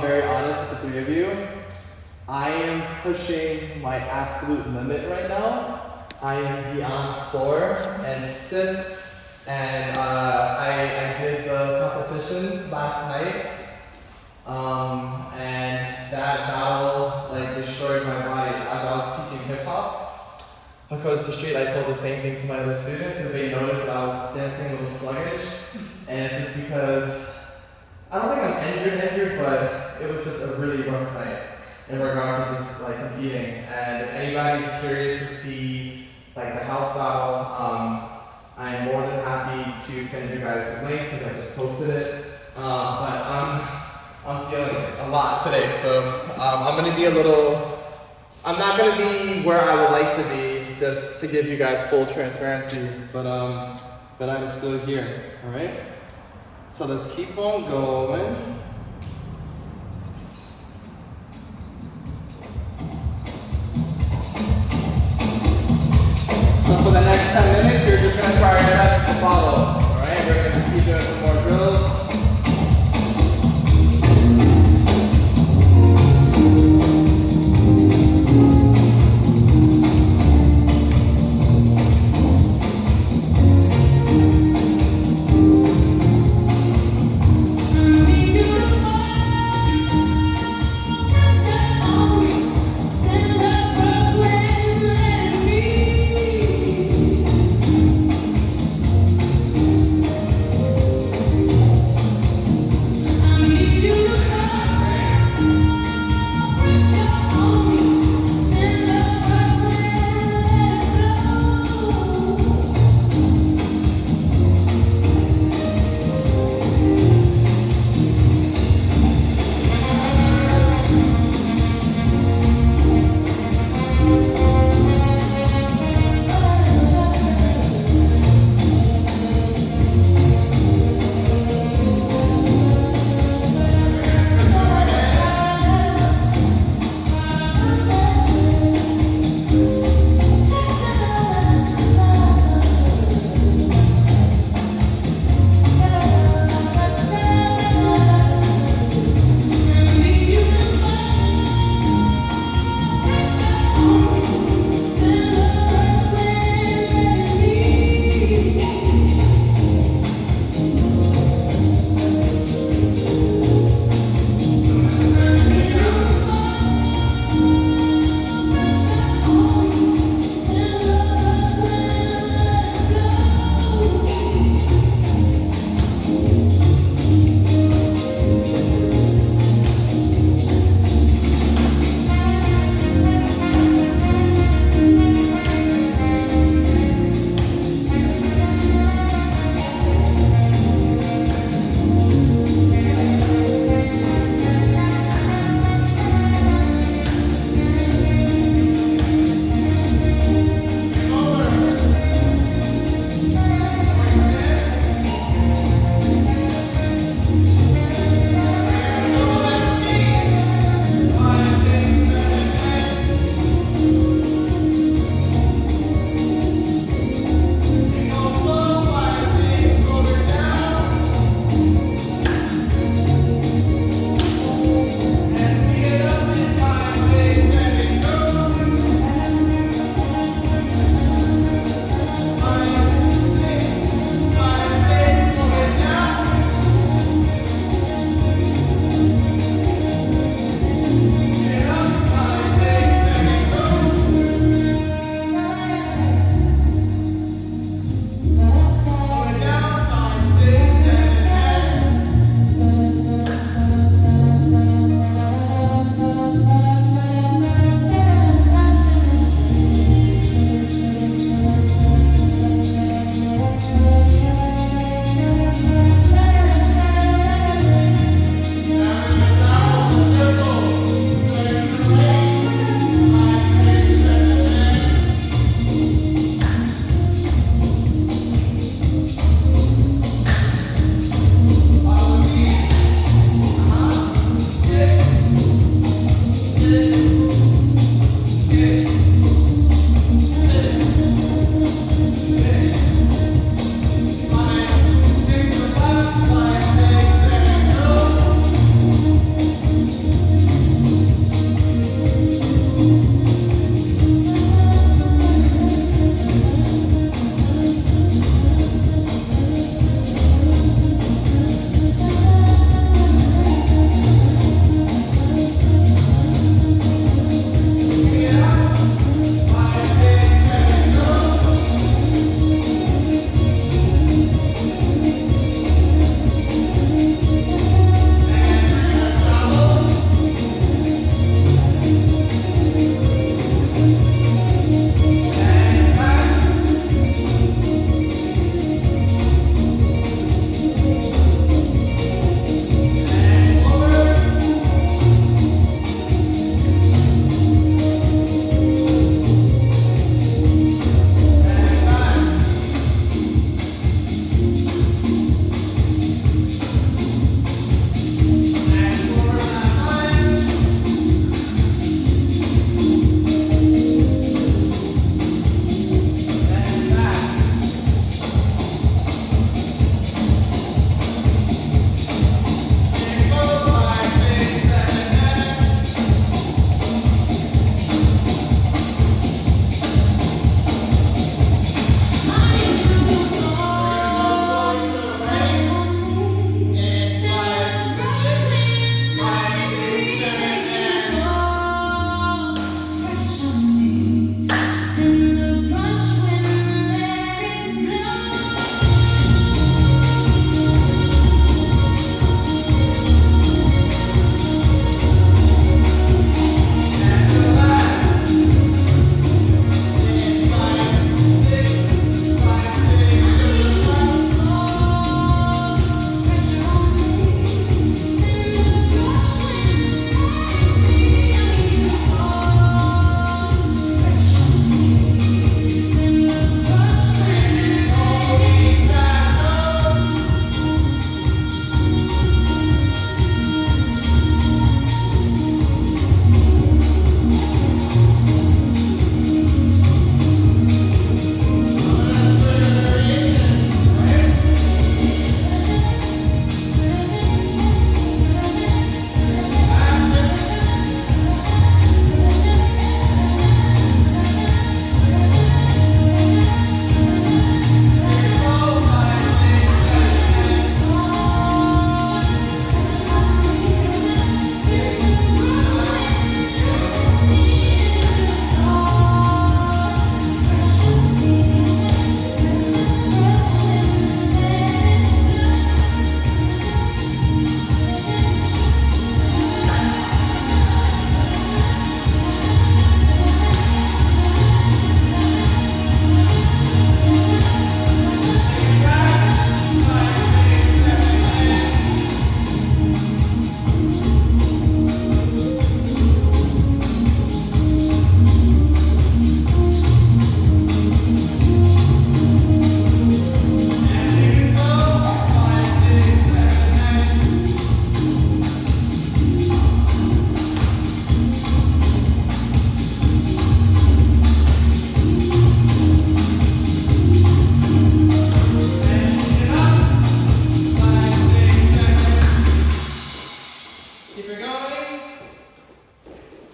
be very honest with the three of you. I am pushing my absolute limit right now. I am beyond sore and stiff, and I did the competition last night, and that battle like destroyed my body as I was teaching hip hop. Across the street, I told the same thing to my other students, and they noticed that I was dancing a little sluggish, and it's just because I don't think I'm injured, but it was just a really rough night in regards to just like competing. And if anybody's curious to see like the house battle, I'm more than happy to send you guys a link because I just posted it. But I'm feeling a lot today, so I'm gonna be I'm not gonna be where I would like to be, just to give you guys full transparency. But I'm still here. All right. So let's keep on going. So for the next 10 minutes, you're just going to try your best to follow. Alright, we're going to keep doing some more drills.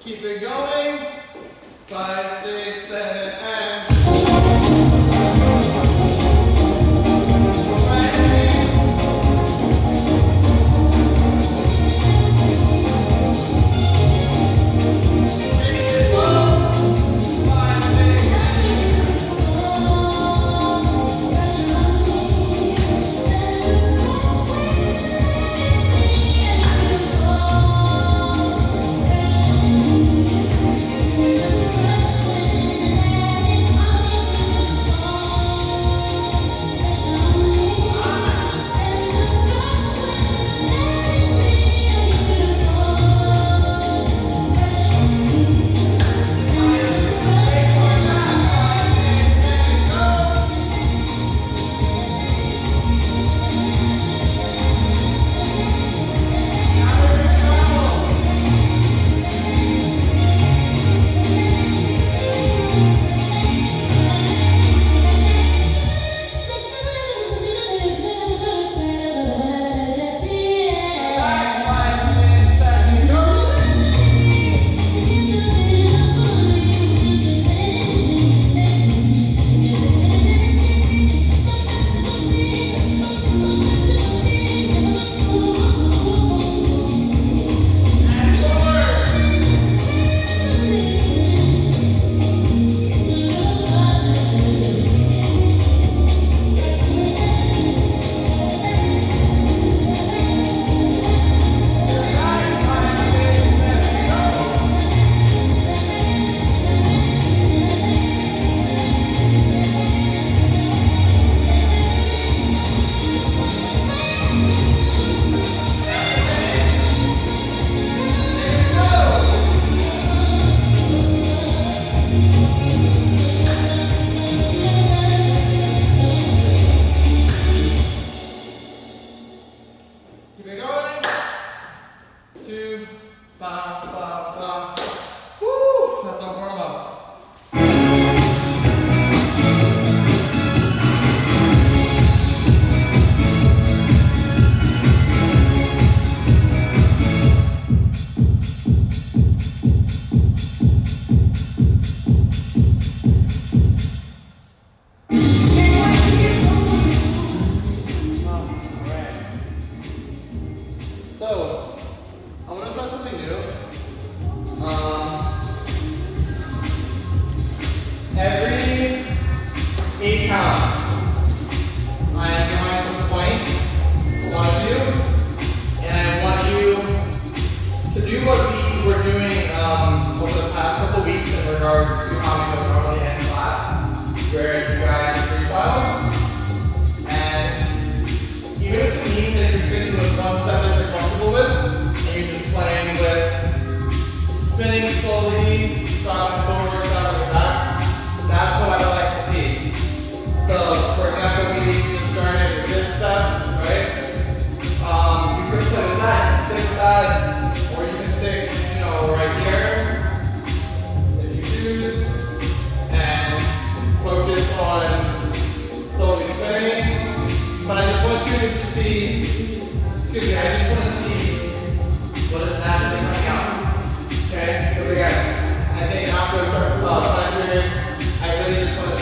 Keep it going. 5, 6, 7, and. Every 8 counts, I am going to point to one of you, and I want you to do what we were doing over the past couple weeks in regards to how we would normally end class, where you guys freestyle. And even if it means that you're sticking with one step that you're comfortable with, and you're just playing with spinning slowly, dropping forward, dropping back, that's what I would like to see. So, for example, we just started with this stuff, right? You could play with that, stick with that, or you can stick, right here, if you choose, and focus on slowly spinning. But I just want you to see, I just want to see what is naturally coming out. Okay? Because again, I think after a certain time period, I really just want to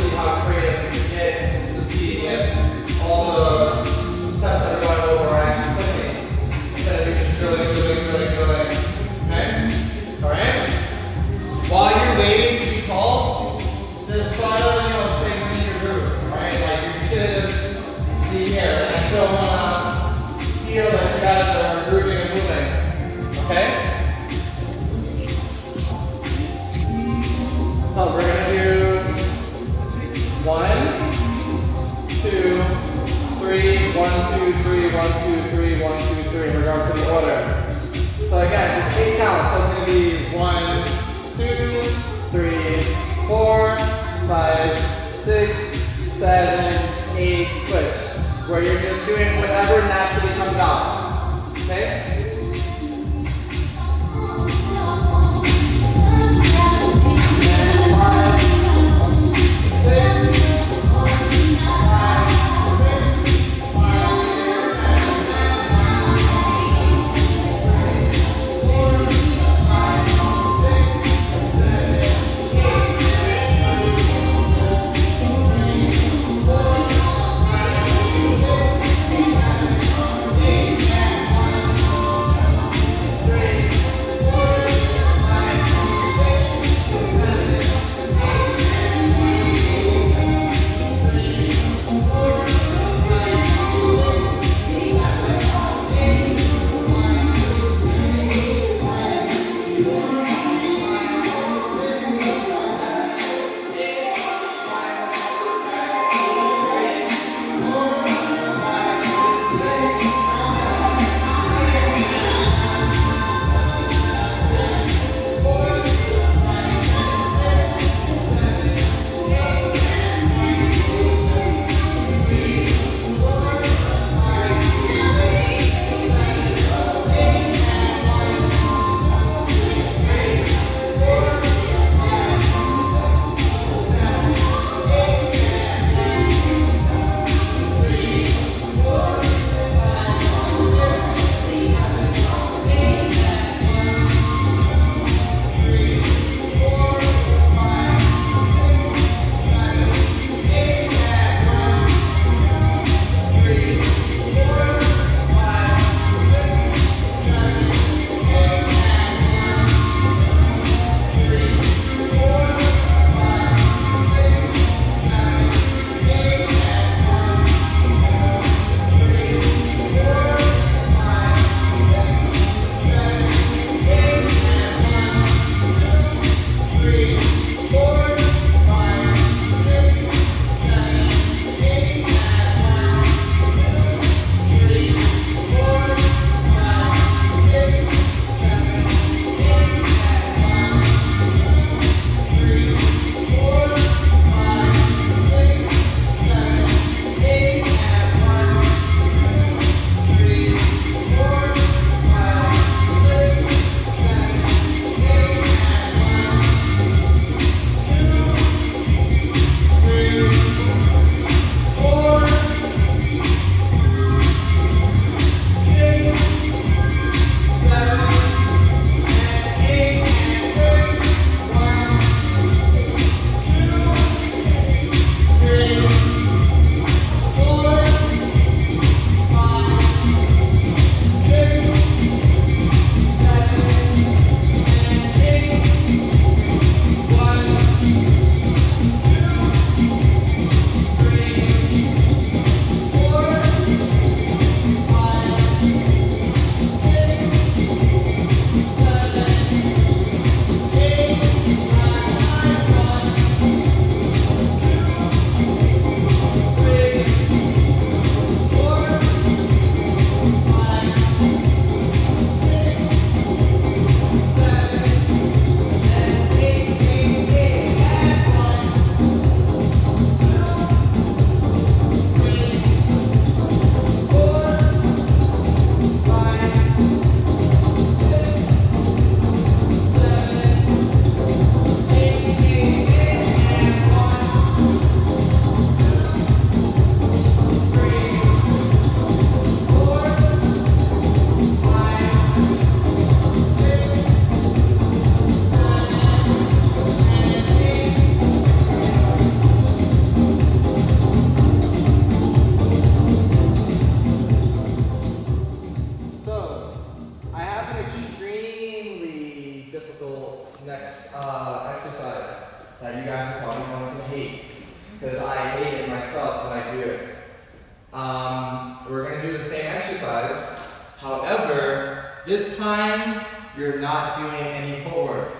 We're going to do the same exercise. However, this time you're not doing any footwork.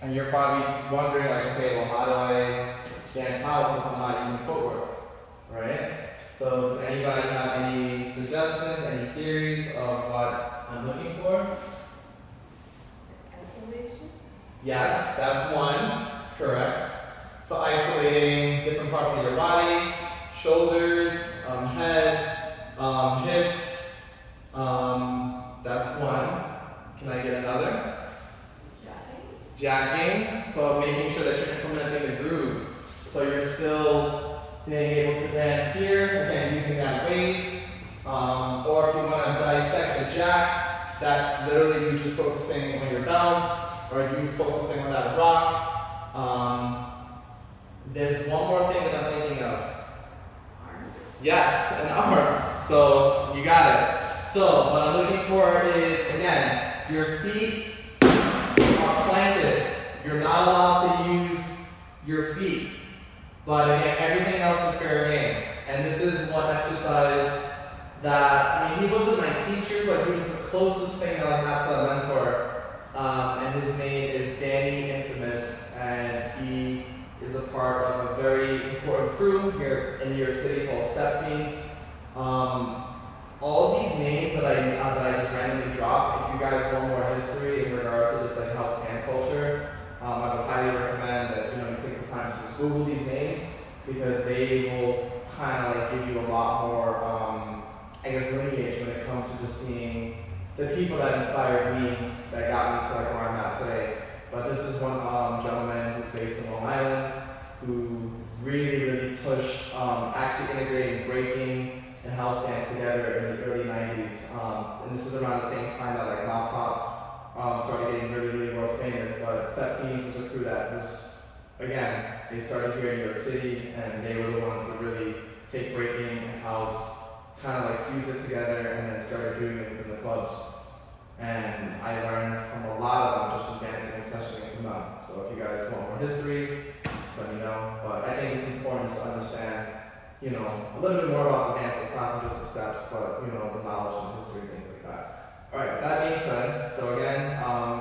And you're probably wondering, like, okay, well, how do I dance house if I'm not using footwork, right? So does anybody have any suggestions, any theories of what I'm looking for? Isolation? Yes, that's one, correct. So isolating different parts of your body, shoulders, head, hips, that's one. Can I get another? Jacking, so making sure that you're implementing the groove. So you're still being able to dance here, again, using that weight. Or if you want to dissect the jack, that's literally you just focusing on your bounce, or you focusing on that rock. There's one more thing that I'm thinking of. Arms? Yes, and arms. So you got it. So what I'm looking for is, again, your feet are planted. You're not allowed to use your feet. But again, everything else is fair game. And this is one exercise that, I mean, he wasn't my teacher, but he was the closest thing that I had to a mentor crew here in New York City called Step Fiends. All these names that I just randomly dropped, if you guys want more history in regards to this like house dance culture, I would highly recommend that you take the time to just Google these names, because they will kind of like give you a lot more, I guess, lineage when it comes to just seeing the people that inspired me, that got me to like where I'm at today. But this is one gentleman who's based in Long Island, who really pushed actually integrating breaking and house dance together in the early 90s. And this is around the same time that like Laptop started getting really world famous. But Step Fiends was a crew that was, again, they started here in New York City, and they were the ones to really take breaking and house, kind of like fuse it together, and then started doing it in the clubs. And I learned from a lot of them just from dancing and sessioning from them. So if you guys want more history, just let me know. But I think it's important to understand, a little bit more about the dance. It's not just the steps, but the knowledge and history, things like that. All right. That being said, so again,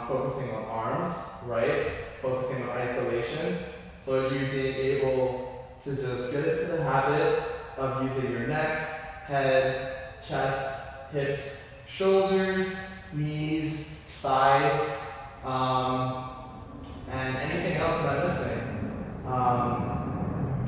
focusing on arms, right? Focusing on isolations. So you being able to just get into the habit of using your neck, head, chest, hips, shoulders, knees, thighs, and anything else that I'm missing.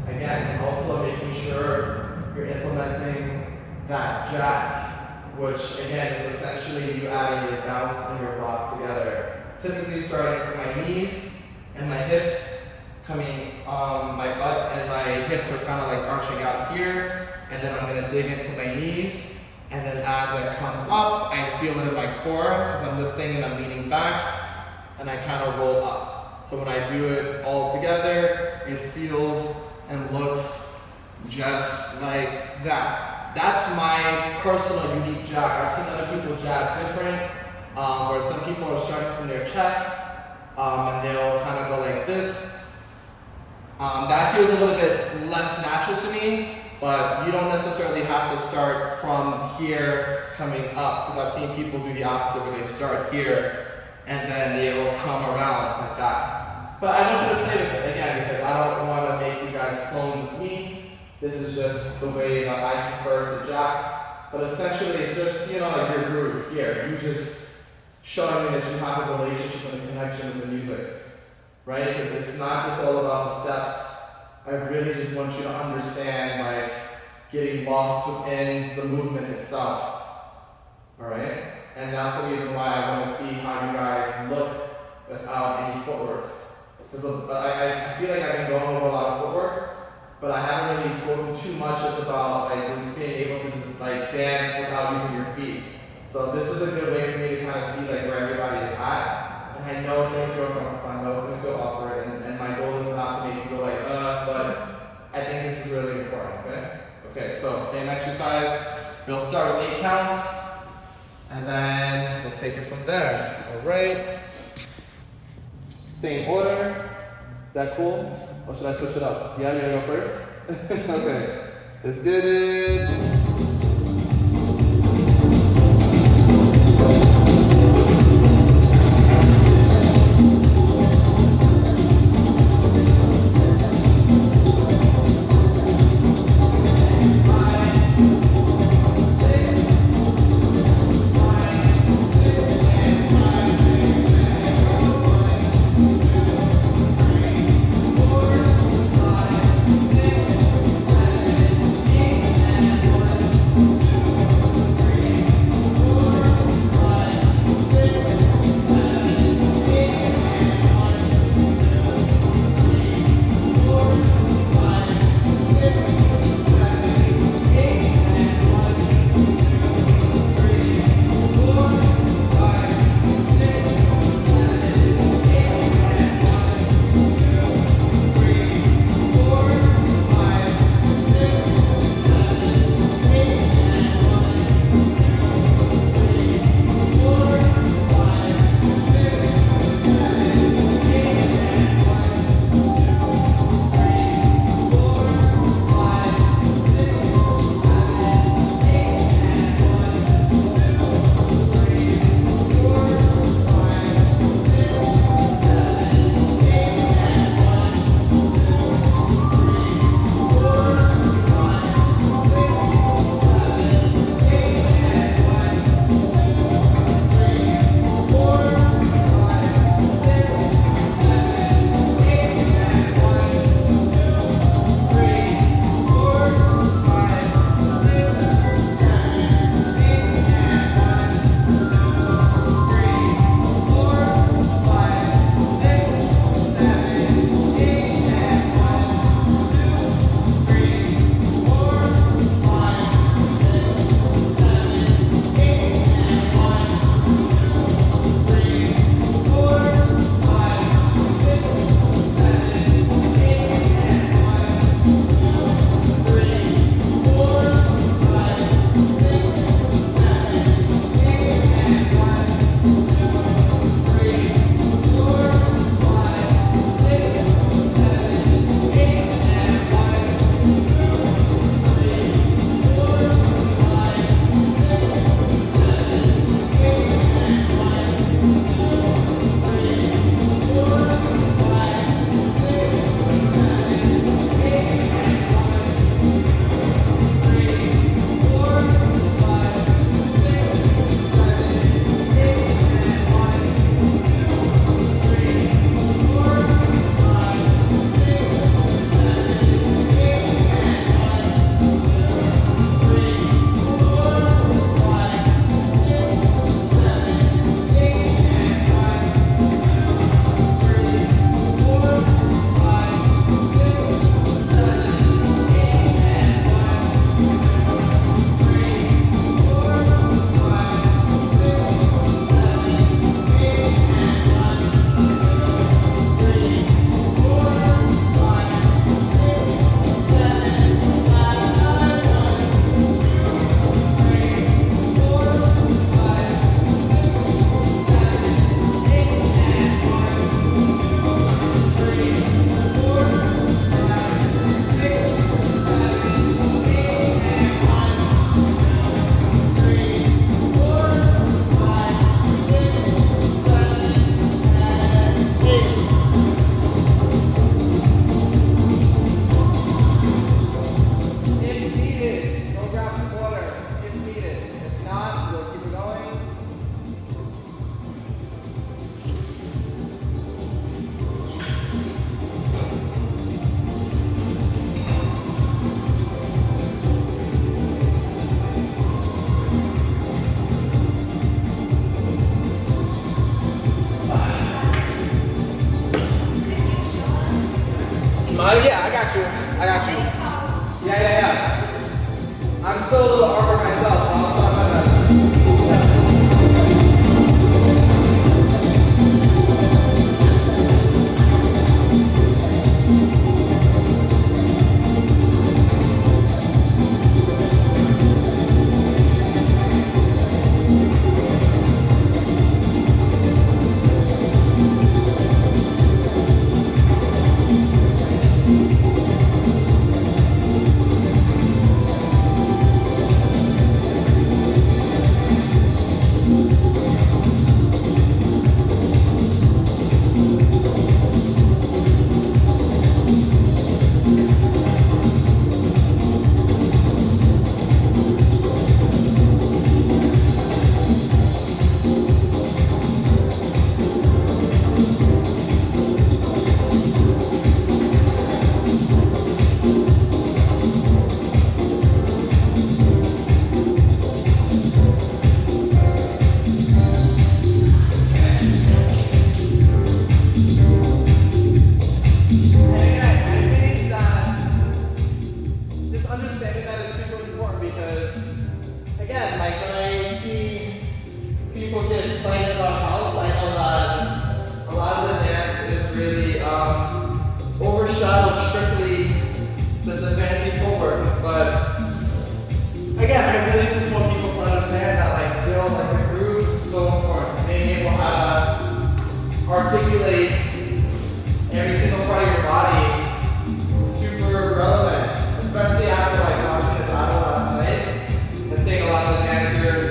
Again, also making sure you're implementing that jack, which again is essentially you adding your balance and your block together. Typically starting from my knees and my hips, coming, my butt and my hips are kind of like arching out here, and then I'm going to dig into my knees. And then as I come up, I feel it in my core because I'm lifting and I'm leaning back, and I kind of roll up. So when I do it all together, it feels and looks just like that. That's my personal unique jab. I've seen other people jab different, where some people are starting from their chest, and they'll kind of go like this. That feels a little bit less natural to me. But you don't necessarily have to start from here coming up, because I've seen people do the opposite where they start here and then they'll come around like that. But I want you to play with it again, because I don't want to make you guys clones of me. This is just the way that I prefer to jack. But essentially it's just, like your groove here. You just showing me that you have a relationship and a connection with the music, right? Because it's not just all about the steps. I really just want you to understand, like, getting lost within the movement itself. Alright? And that's the reason why I want to see how you guys look without any footwork. Because I feel like I've been going over a lot of footwork, but I haven't really spoken too much just about like just being able to just like dance without using your feet. So this is a good way for me to kind of see like where everybody is at. And I know it's going to feel uncomfortable, I know it's going to feel awkward, and my goal is not to make you go like, but I think this is really important, okay? Okay, so same exercise. We'll start with 8 counts, and then we'll take it from there. All right. Same order. Is that cool? Or should I switch it up? Yeah, you wanna go first? Okay. Let's get it. Yeah, I got you. Yeah. I'm still a little awkward myself, so I'll try my best. Articulate every single part of your body. Super relevant, especially after like watching the battle last night and seeing a lot of the dancers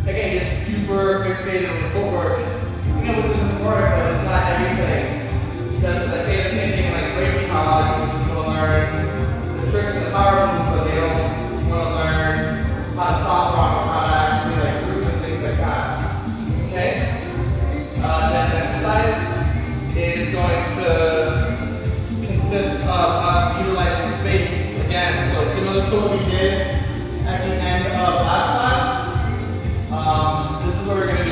again get super fixated on the footwork. Which is important, but it's not everything. Just I say the same thing like breaking, how a lot of people just want to learn the tricks and the power moves, but they don't want to learn how to top rock or how to actually like group and things like that. Okay? That exercise is going to consist of us utilizing space again. So similar to what we did at the end of last class, this is what we're going to do.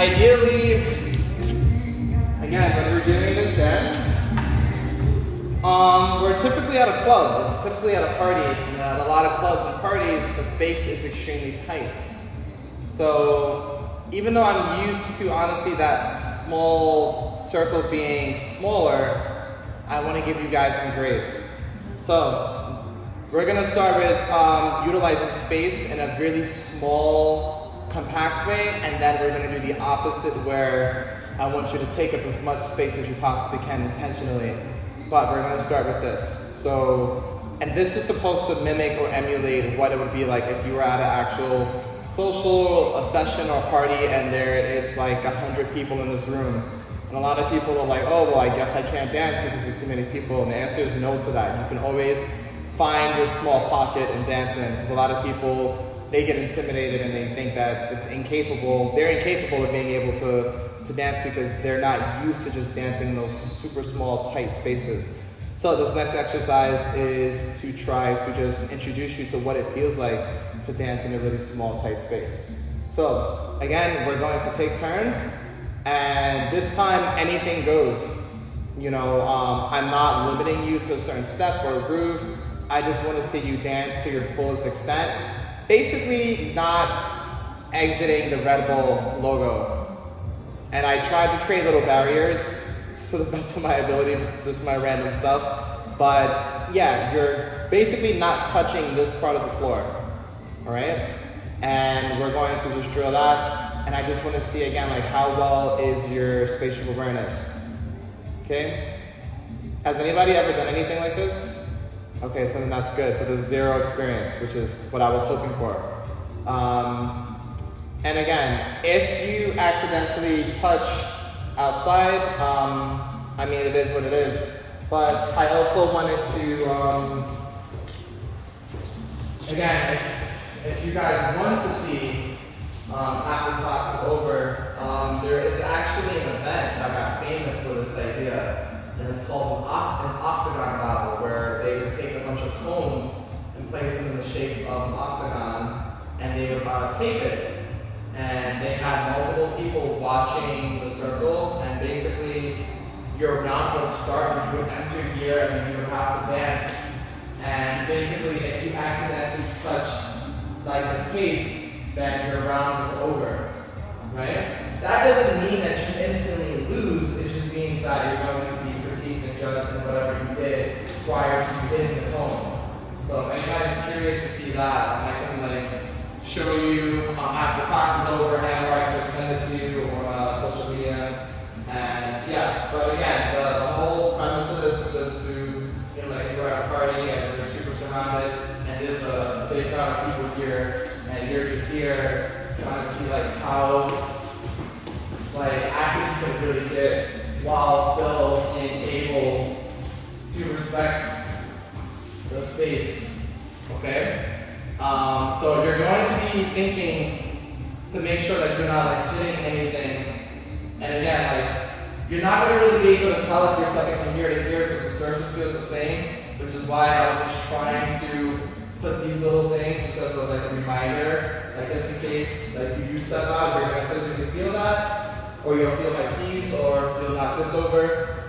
Ideally, again, when we're doing this dance, we're typically at a club, typically at a party, and at a lot of clubs and parties, the space is extremely tight. So even though I'm used to honestly that small circle being smaller, I want to give you guys some grace. So we're going to start with utilizing space in a really small, compact way, and then we're going to do the opposite where I want you to take up as much space as you possibly can intentionally. But we're going to start with this. So, and this is supposed to mimic or emulate what it would be like if you were at an actual a session or party and there is like 100 people in this room. And a lot of people are like, oh, well, I guess I can't dance because there's too many people. And the answer is no to that. You can always find your small pocket and dance in, because a lot of people, they get intimidated and they think that it's incapable. They're incapable of being able to dance because they're not used to just dancing in those super small, tight spaces. So this next exercise is to try to just introduce you to what it feels like to dance in a really small, tight space. So again, we're going to take turns, and this time anything goes. You know, I'm not limiting you to a certain step or groove. I just want to see you dance to your fullest extent. Basically, not exiting the Red Bull logo. And I tried to create little barriers to the best of my ability. This is my random stuff. But yeah, you're basically not touching this part of the floor. All right? And we're going to just drill that. And I just want to see again, like how well is your spatial awareness? Okay? Has anybody ever done anything like this? Okay, so then that's good. So there's zero experience, which is what I was hoping for. And again, if you accidentally touch outside, I mean, it is what it is. But I also wanted to, again, if you guys want to see after class is over, there is actually an event that got famous for this idea. And it's called an octagon battle, where they would take a bunch of cones and place them in the shape of an octagon, and they would tape it. And they had multiple people watching the circle, and basically your round would start, you would enter here, and you would have to dance. And basically, if you accidentally touch like the tape, then your round is over, right? That doesn't mean that you instantly lose. It just means that you're going to be critiqued and judged in whatever you did prior to you hitting the cone. So if anybody's curious to see that, I can like show you after class is over, and or I can send it to you on social media. And yeah, but again, the whole premise of this is just to, like you're at a party and you're super surrounded, and there's a big crowd of people here, and you're just here trying to see like how active you can really get while still being able to respect the space. Okay? So you're going to be thinking to make sure that you're not like hitting anything. And again, like you're not going to really be able to tell if you're stepping from here to here because the surface feels the same, which is why I was just trying to put these little things just as like a reminder, like just in case like you do step out, you're going to physically feel that, or you'll feel my keys, or you'll knock this over.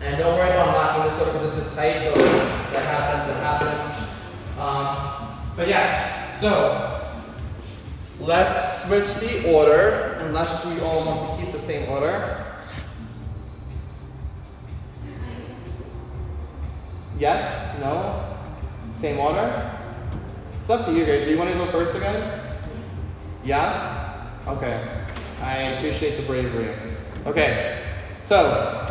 And don't worry about knocking this over. This is tight, so that happens. It happens. But yes, so let's switch the order, unless we all want to keep the same order. Yes? No? Same order? It's up to you guys. Do you want to go first again? Yeah? Okay. I appreciate the bravery. Okay. So,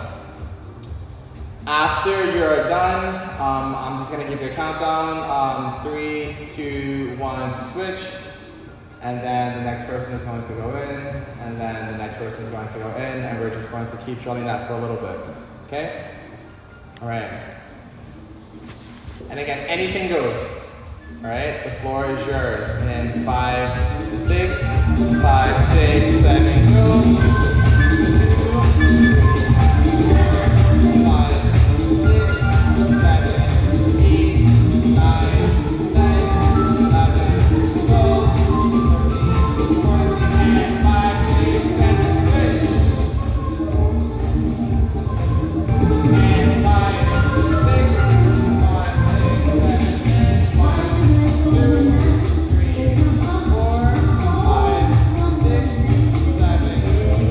after you're done, I'm just going to give you a countdown. 3, 2, 1, switch. And then the next person is going to go in. And then the next person is going to go in. And we're just going to keep drilling that for a little bit. Okay? Alright. And again, anything goes. Alright? The floor is yours. In 5, 6, 5, 6, 7, go.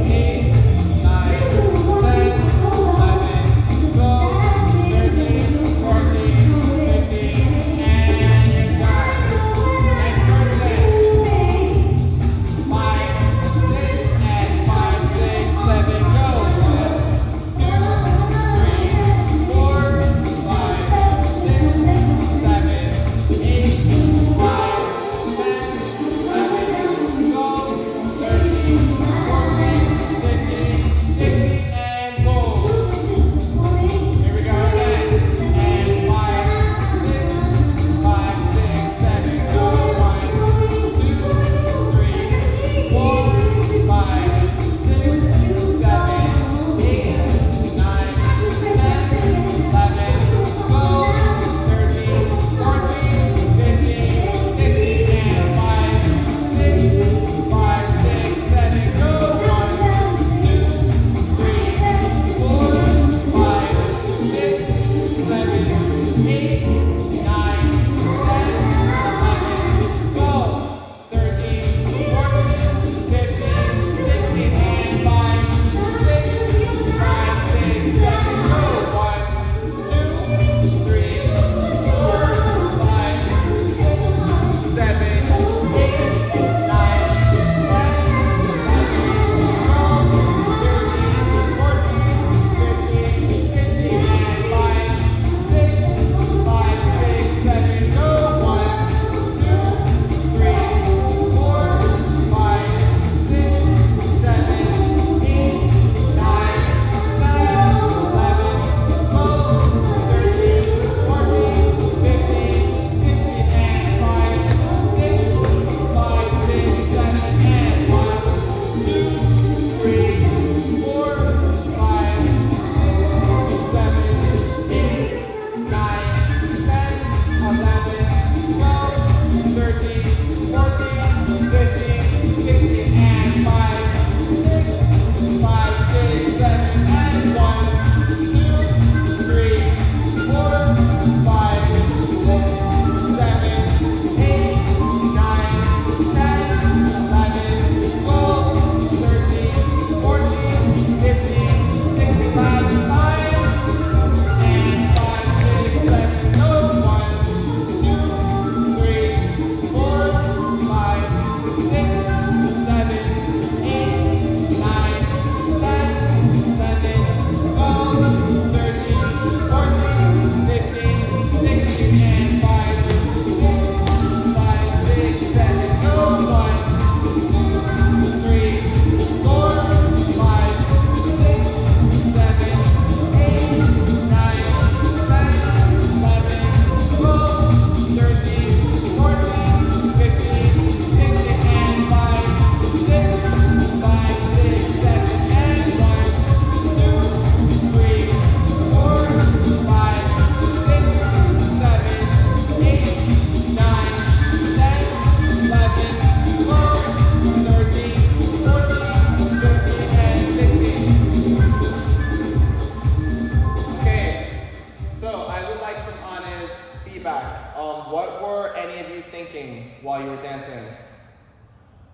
8,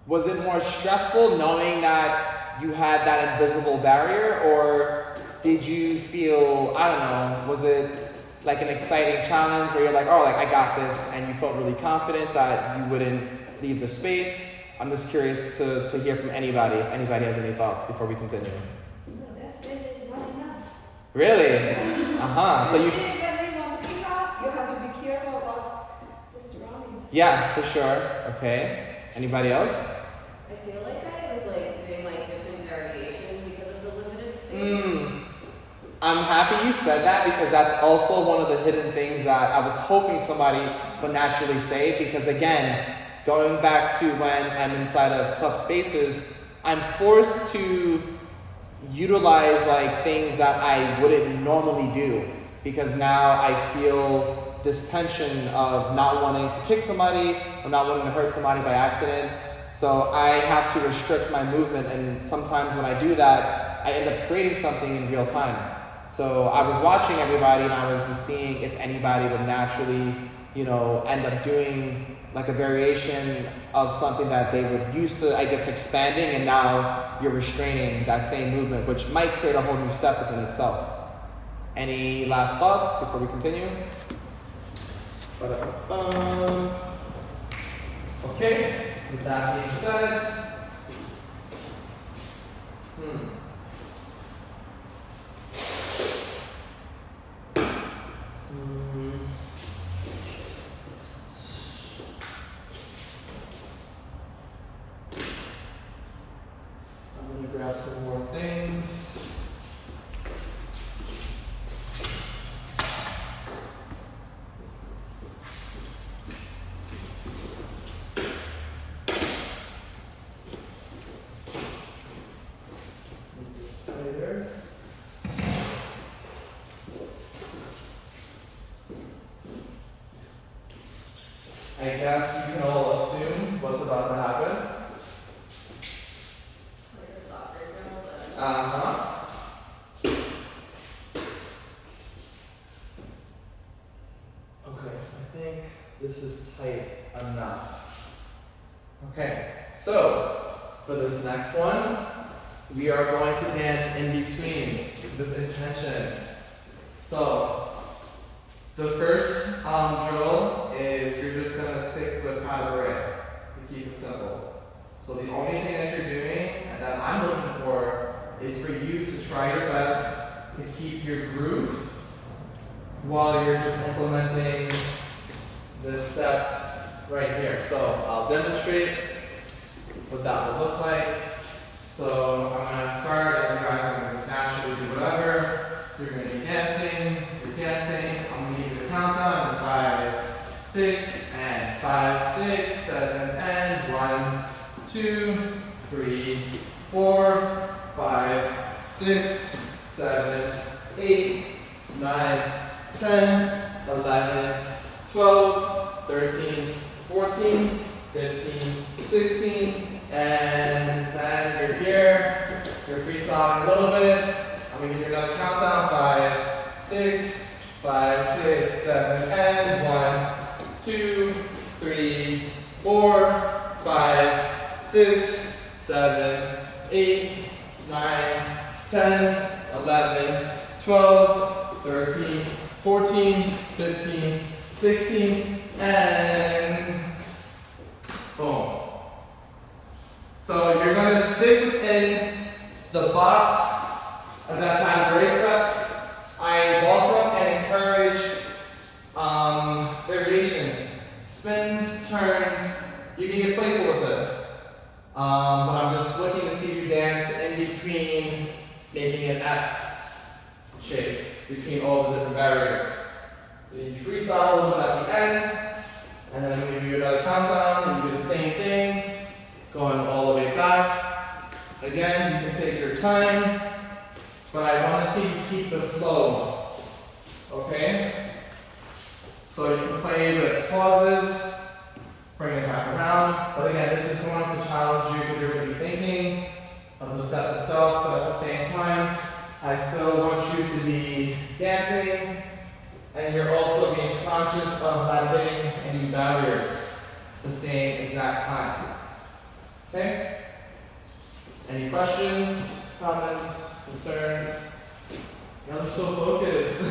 Was it more stressful knowing that you had that invisible barrier, or did you feel, I don't know, was it like an exciting challenge where you're like, oh, like I got this, and you felt really confident that you wouldn't leave the space? I'm just curious to hear from anybody, if anybody has any thoughts before we continue. No, that space is not enough. Really? So you... When you want to kick off, you have to be careful about the surroundings. Yeah, for sure. Okay. Anybody else? I feel like I was like doing like different variations because of the limited space. I'm happy you said that, because that's also one of the hidden things that I was hoping somebody would naturally say, because again, going back to when I'm inside of club spaces, I'm forced to utilize like things that I wouldn't normally do, because now I feel this tension of not wanting to kick somebody or not wanting to hurt somebody by accident. So I have to restrict my movement, and sometimes when I do that, I end up creating something in real time. So I was watching everybody, and I was just seeing if anybody would naturally, end up doing like a variation of something that they would used to, I guess, expanding, and now you're restraining that same movement, which might create a whole new step within itself. Any last thoughts before we continue? Okay, with that being said, I'm going to grab some more things. I guess you can all assume what's about to happen. Like a soccer drill, but Okay, I think this is tight enough. Okay, so for this next one, we are going to dance in between with intention. So the first drill is you're just going to stick with pas de bourrée to keep it simple. So the only thing that you're doing and that I'm looking for is for you to try your best to keep your groove while you're just implementing this step right here. So I'll demonstrate what that will look like. So I'm going to start, and you guys are going to just naturally do whatever. You're going to be dancing, you're dancing. I'm going to give you the countdown, 5, 6, and 5, 6, 7, and 1, 2, 3, 4, 5, 6, 7, 8, 9, 10, 11, 12, 13, 14, 14, 15, 16, and then you're here. You're freestyling a little bit. I'm gonna give you another countdown. 5, 6, 5, 6, 7, and 1, 2, 3, 4, 5, 6, 7, 8, 9, 10, 11, 12, 13, 14, 15, 16, and boom. So you're going to stick within the box of that kind of race step. I welcome and encourage variations, spins, turns. You can get playful with it. But I'm just looking to see you dance in between making an S shape between all the different barriers. So you freestyle a little bit at the end, and then I'm going to give you another countdown. You do the same thing, going all the way back. Again, you can take your time, but I want to see you keep the flow. Okay? So you can play with pauses, bring it back around. But again, this is going to challenge you because you're going to be thinking of the step itself, but at the same time, I still want you to be dancing, and you're also being conscious of not hitting any barriers at the same exact time. Okay? Any questions, comments, concerns? Y'all are so focused.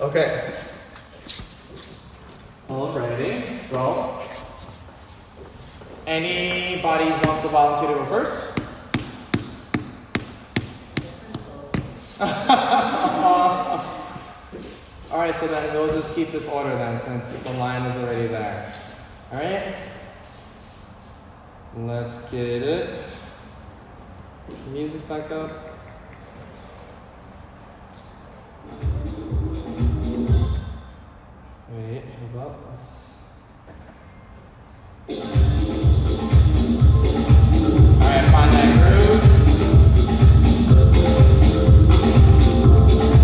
Okay. Alrighty. Well, anybody wants to volunteer to go first? Alright, so then we'll just keep this order then, since the line is already there. Alright? Let's get it. Music back up. Wait, hold up. Alright, find that groove.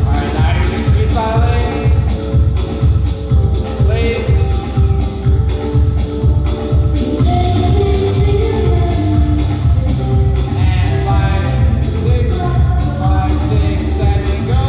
Alright, now you're just freestyling. Place. And 5, 6, 5, 6, 7, go.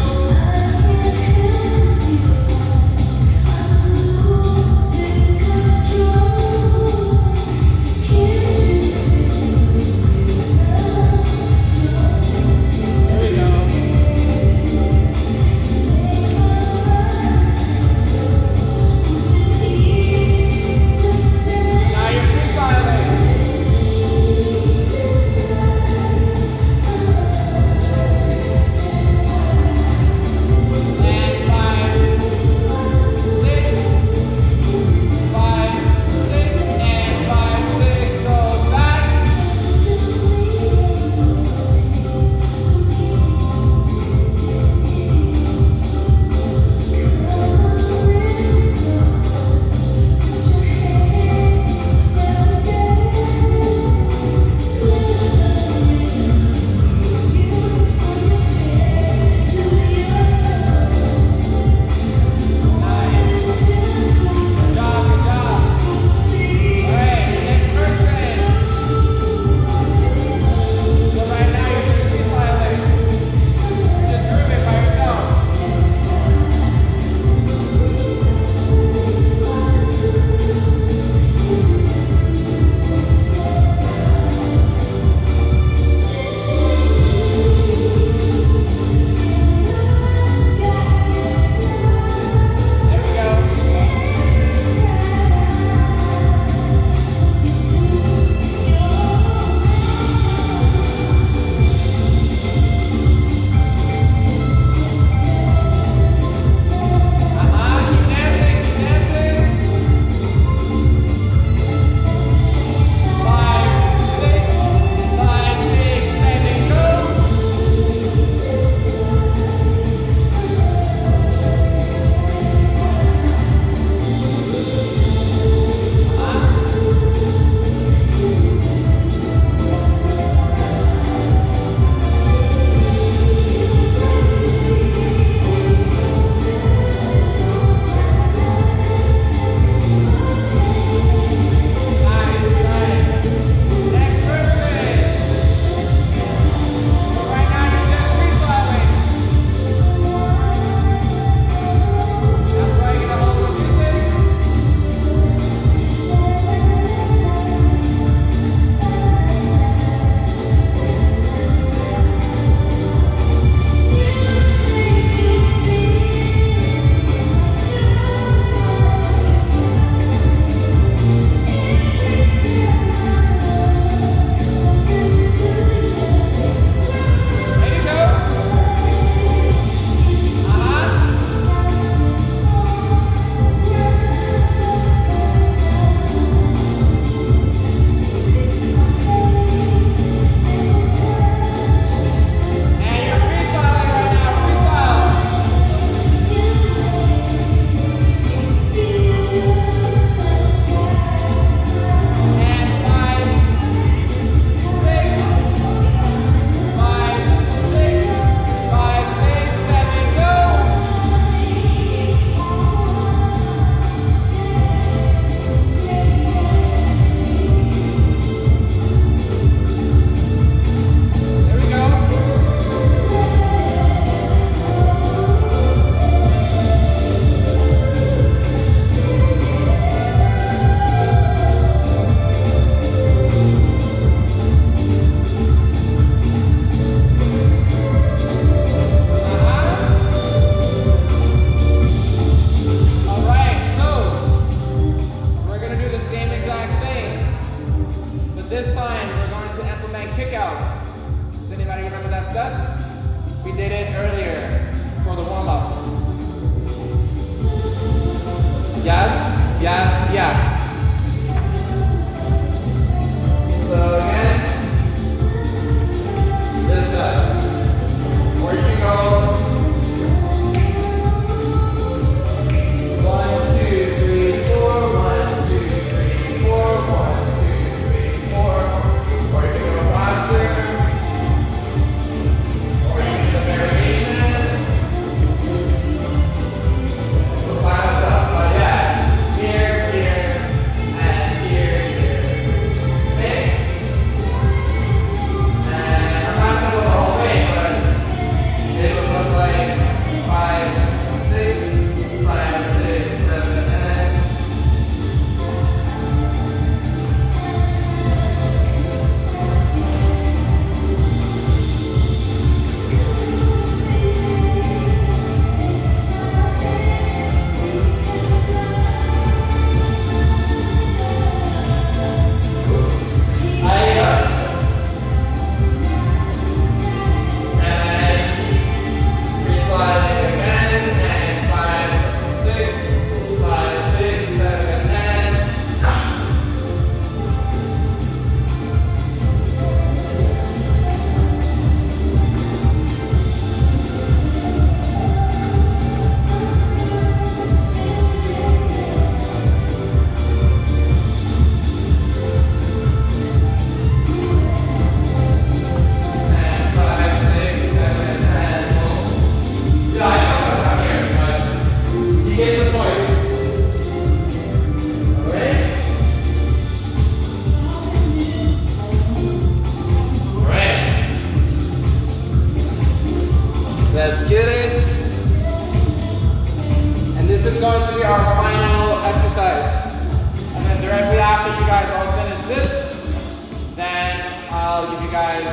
guys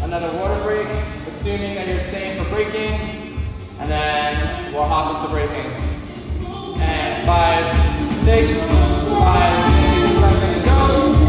another water break, assuming that you're staying for breaking, and then we'll hop into breaking. And 5, 6, 5, 6, 7, go.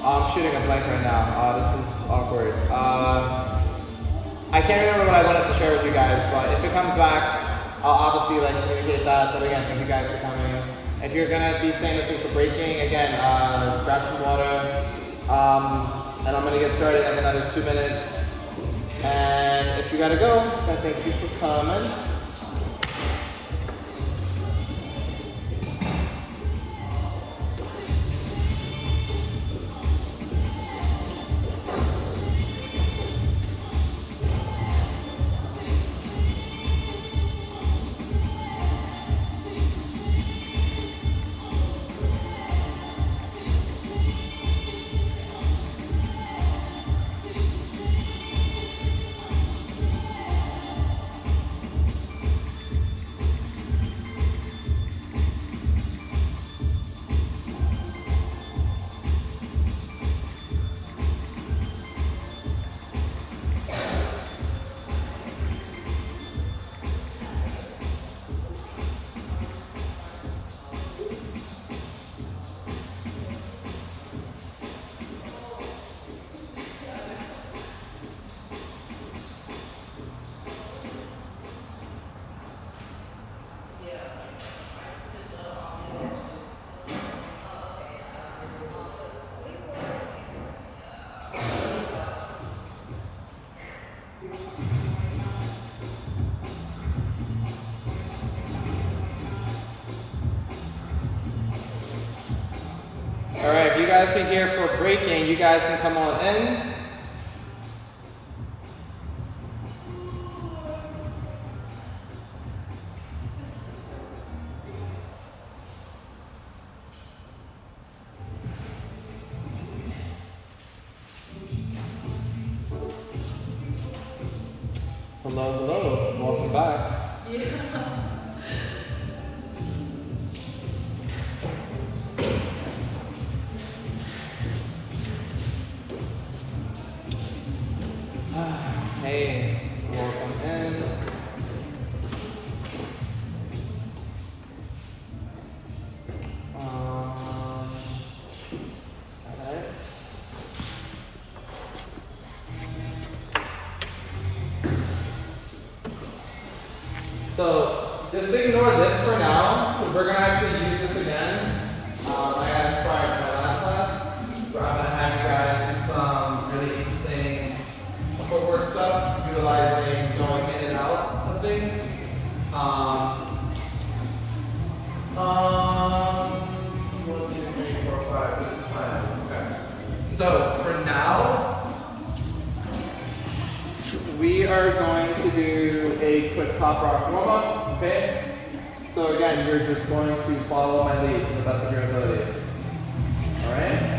I'm shooting a blank right now. This is awkward. I can't remember what I wanted to share with you guys, but if it comes back, I'll obviously communicate that. But again, thank you guys for coming. If you're gonna be staying with me for breaking, again, grab some water. And I'm gonna get started in another 2 minutes. And if you gotta go, I thank you for coming. guys are here for breaking, you guys can come on in. Hello, hello, welcome back. Hey, welcome in. Alright. So just ignore this for now, because we're gonna actually use this again. I got inspired from my last class, where I'm gonna have you guys do some really interesting footwork stuff, utilizing going in and out of things. 1, 2, 3, 4, 5. This is fine. Okay. So for now, we are going to do a quick top rock warm up. Okay. So again, you're just going to follow my lead to the best of your ability. All right.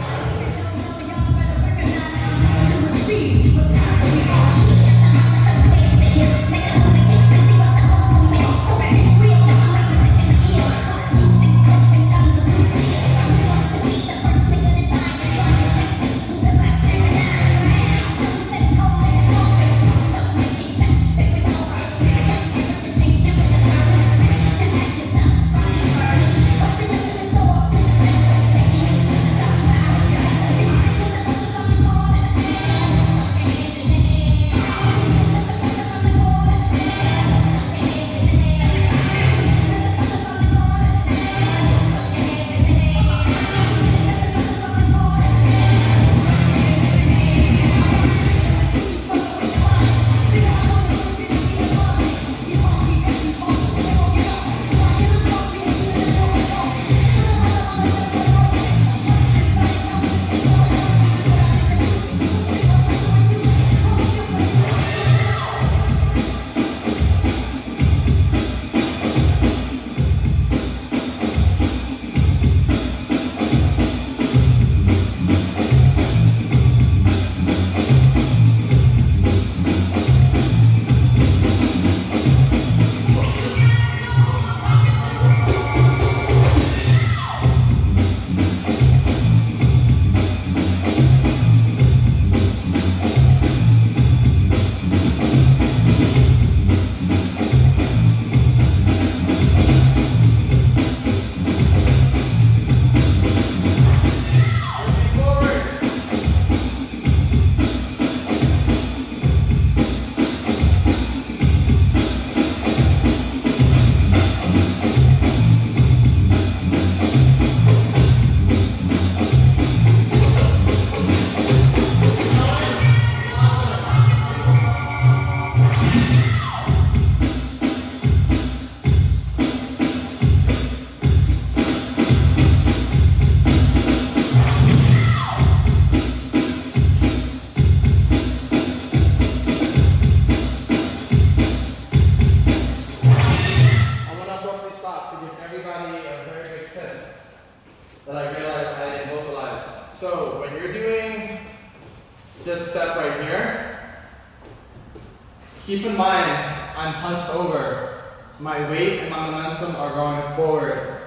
Keep in mind, I'm hunched over. My weight and my momentum are going forward.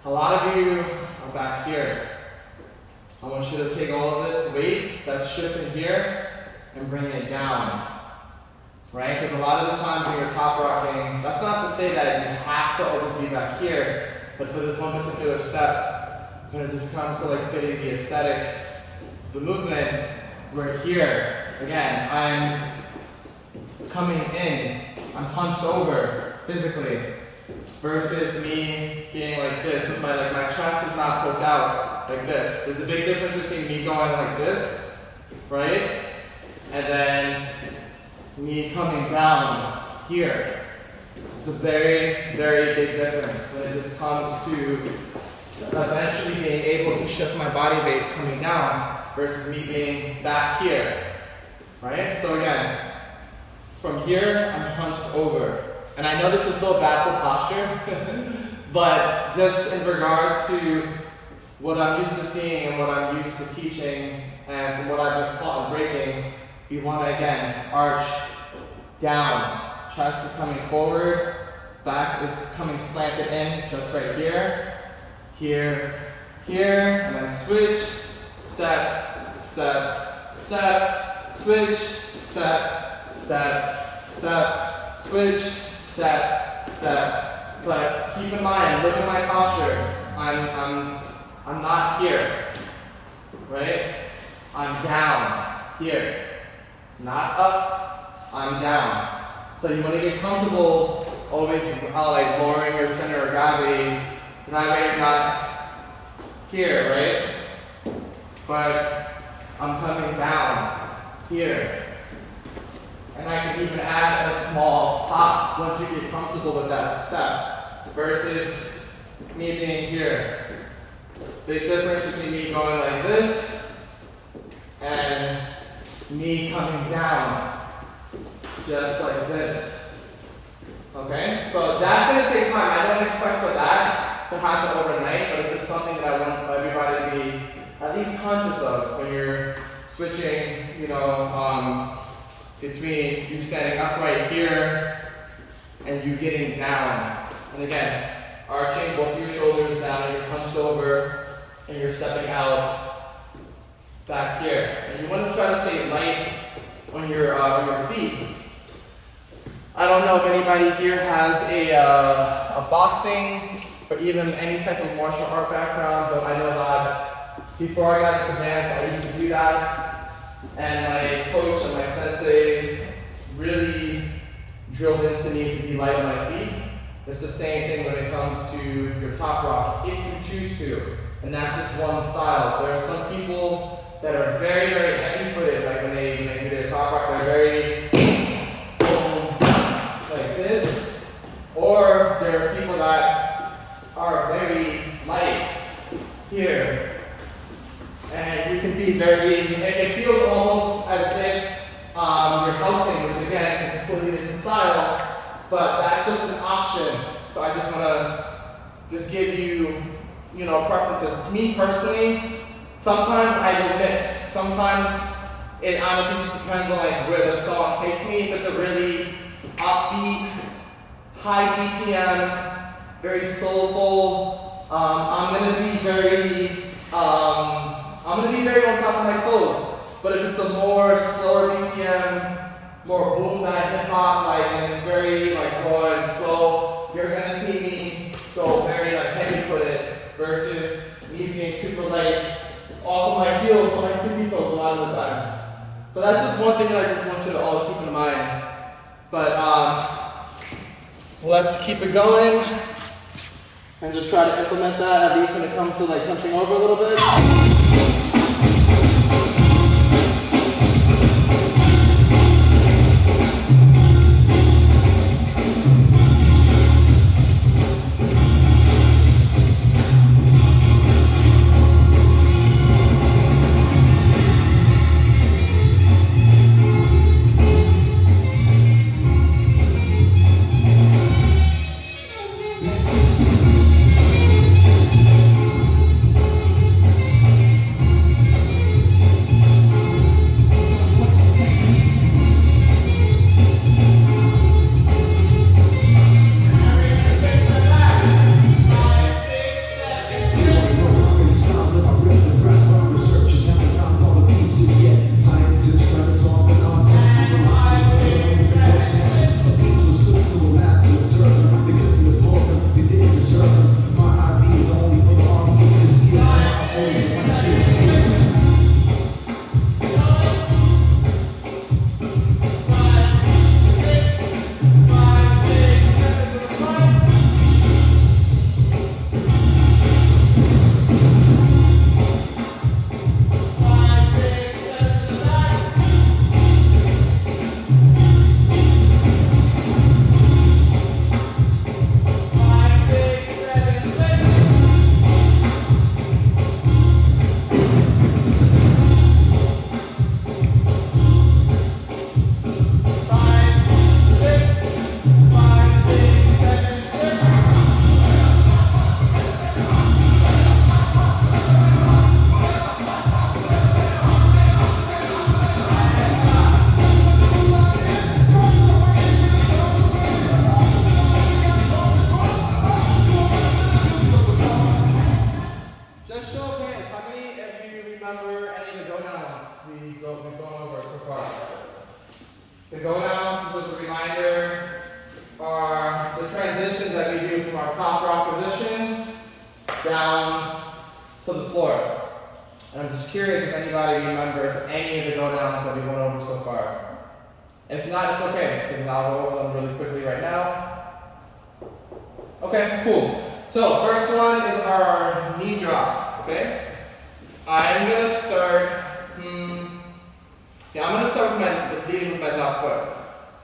A lot of you are back here. I want you to take all of this weight that's shifting here and bring it down. Right? Because a lot of the times when you're top rocking, that's not to say that you have to always be back here, but for this one particular step, when it just comes to like fitting the aesthetic, the movement, we're here. Again, I'm coming in, I'm hunched over physically, versus me being like this, with my chest is not poked out like this. There's a big difference between me going like this, right? And then me coming down here. It's a very, very big difference when it just comes to eventually being able to shift my body weight coming down versus me being back here, right? So again, from here, I'm hunched over. And I know this is so bad for posture, but just in regards to what I'm used to seeing and what I'm used to teaching, and from what I've been taught in breaking, you want to, again, arch down. Chest is coming forward, back is coming slanted in, just right here. Here, here, and then switch, step, step, step, switch, step, step, step, switch, step, step. But keep in mind, look at my posture. I'm not here, right? I'm down here, not up. I'm down. So you want to get comfortable, always like lowering your center of gravity. So that way you're not here, right? But I'm coming down here. And I can even add a small hop once you get comfortable with that step versus me being here. Big difference between me going like this and me coming down just like this. Okay? So that's going to take time. I don't expect for that to happen overnight, but it's just something that I want everybody to be at least conscious of when you're switching, between you standing upright here and you getting down. And again, arching both your shoulders down, you're hunched over, and you're stepping out back here. And you want to try to stay light on your feet. I don't know if anybody here has a boxing or even any type of martial art background, but I know that before I got into dance, I used to do that. And my coach and my sensei really drilled into me to be light on my feet. It's the same thing when it comes to your top rock, if you choose to. And that's just one style. There are some people that are very, very heavy-footed, like when they do their top rock, they're very boom, like this. Or there are people that are very light here. And you can be it feels almost as if you're housing, which again is a completely different style, but that's just an option. So I just want to give you, preferences. Me personally, sometimes I will mix. Sometimes it honestly just depends on like where the song takes me. If it's a really upbeat, high BPM, very soulful, I'm gonna be very on top of my toes. But if it's a more slower BPM, more boom bap hip hop, and it's very raw and slow, you're gonna see me go very heavy footed versus me being super light off of my heels on my tippy toes a lot of the times. So that's just one thing that I just want you to all keep in mind. But let's keep it going and just try to implement that, at least when it comes to punching over a little bit. And I'm just curious if anybody remembers any of the go downs that we went over so far. If not, it's okay, because I'll go over them really quickly right now. Okay, cool. So first one is our knee drop, okay? I'm gonna start, I'm gonna start with leading with my left foot.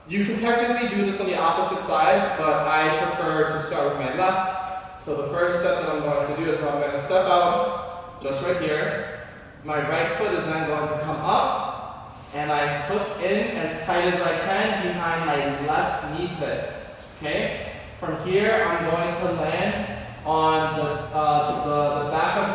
You can technically do this on the opposite side, but I prefer to start with my left. So the first step that I'm going to do is I'm going to step out, just right here. My right foot is then going to come up, and I hook in as tight as I can behind my left knee pit. Okay? From here, I'm going to land on the back of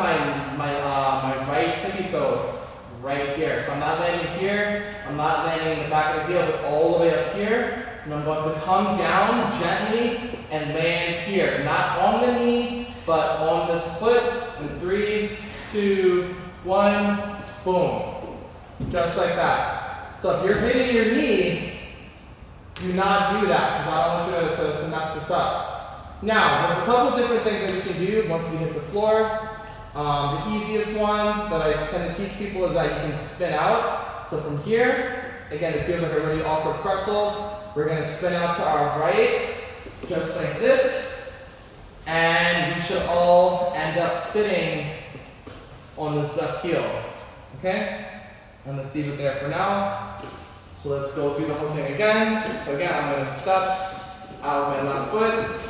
my right tippy toe, right here. So I'm not landing here, I'm not landing in the back of the heel, but all the way up here. And I'm going to come down gently and land here. Not on the knee, but on this foot. In 3, 2, 1, boom. Just like that. So if you're hitting your knee, do not do that, because I don't want you to mess this up. Now, there's a couple different things that you can do once you hit the floor. The easiest one that I tend to teach people is that you can spin out. So from here, again, it feels like a really awkward pretzel. We're going to spin out to our right, just like this. And you should all end up sitting on this left heel. Okay? And let's leave it there for now. So let's go through the whole thing again. So again, I'm going to step out of my left foot.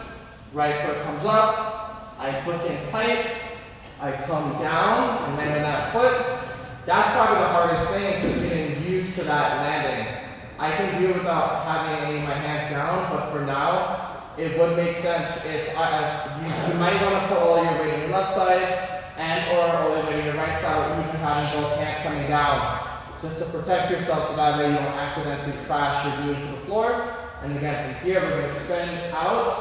Right foot comes up. I hook in tight. I come down and land on that foot. That's probably the hardest thing, is just getting used to that landing. I can do it without having any of my hands down, but for now, it would make sense if you might want to put all your weight on your left side and or all your weight on your right side, or even having both hands coming down, just to protect yourself so that way you don't accidentally crash your knee to the floor. And again, from here, we're going to spin out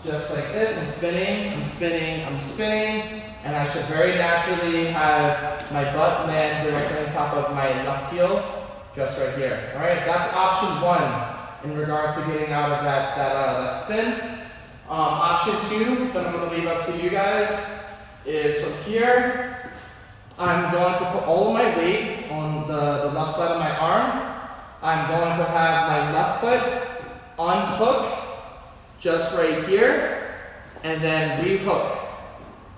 just like this. I'm spinning, I'm spinning, I'm spinning. And I should very naturally have my butt land directly on top of my left heel, just right here. All right, that's option one in regards to getting out of that spin. Option two that I'm going to leave up to you guys is from here. I'm going to put all of my weight on the left side of my arm. I'm going to have my left foot unhook just right here, and then rehook.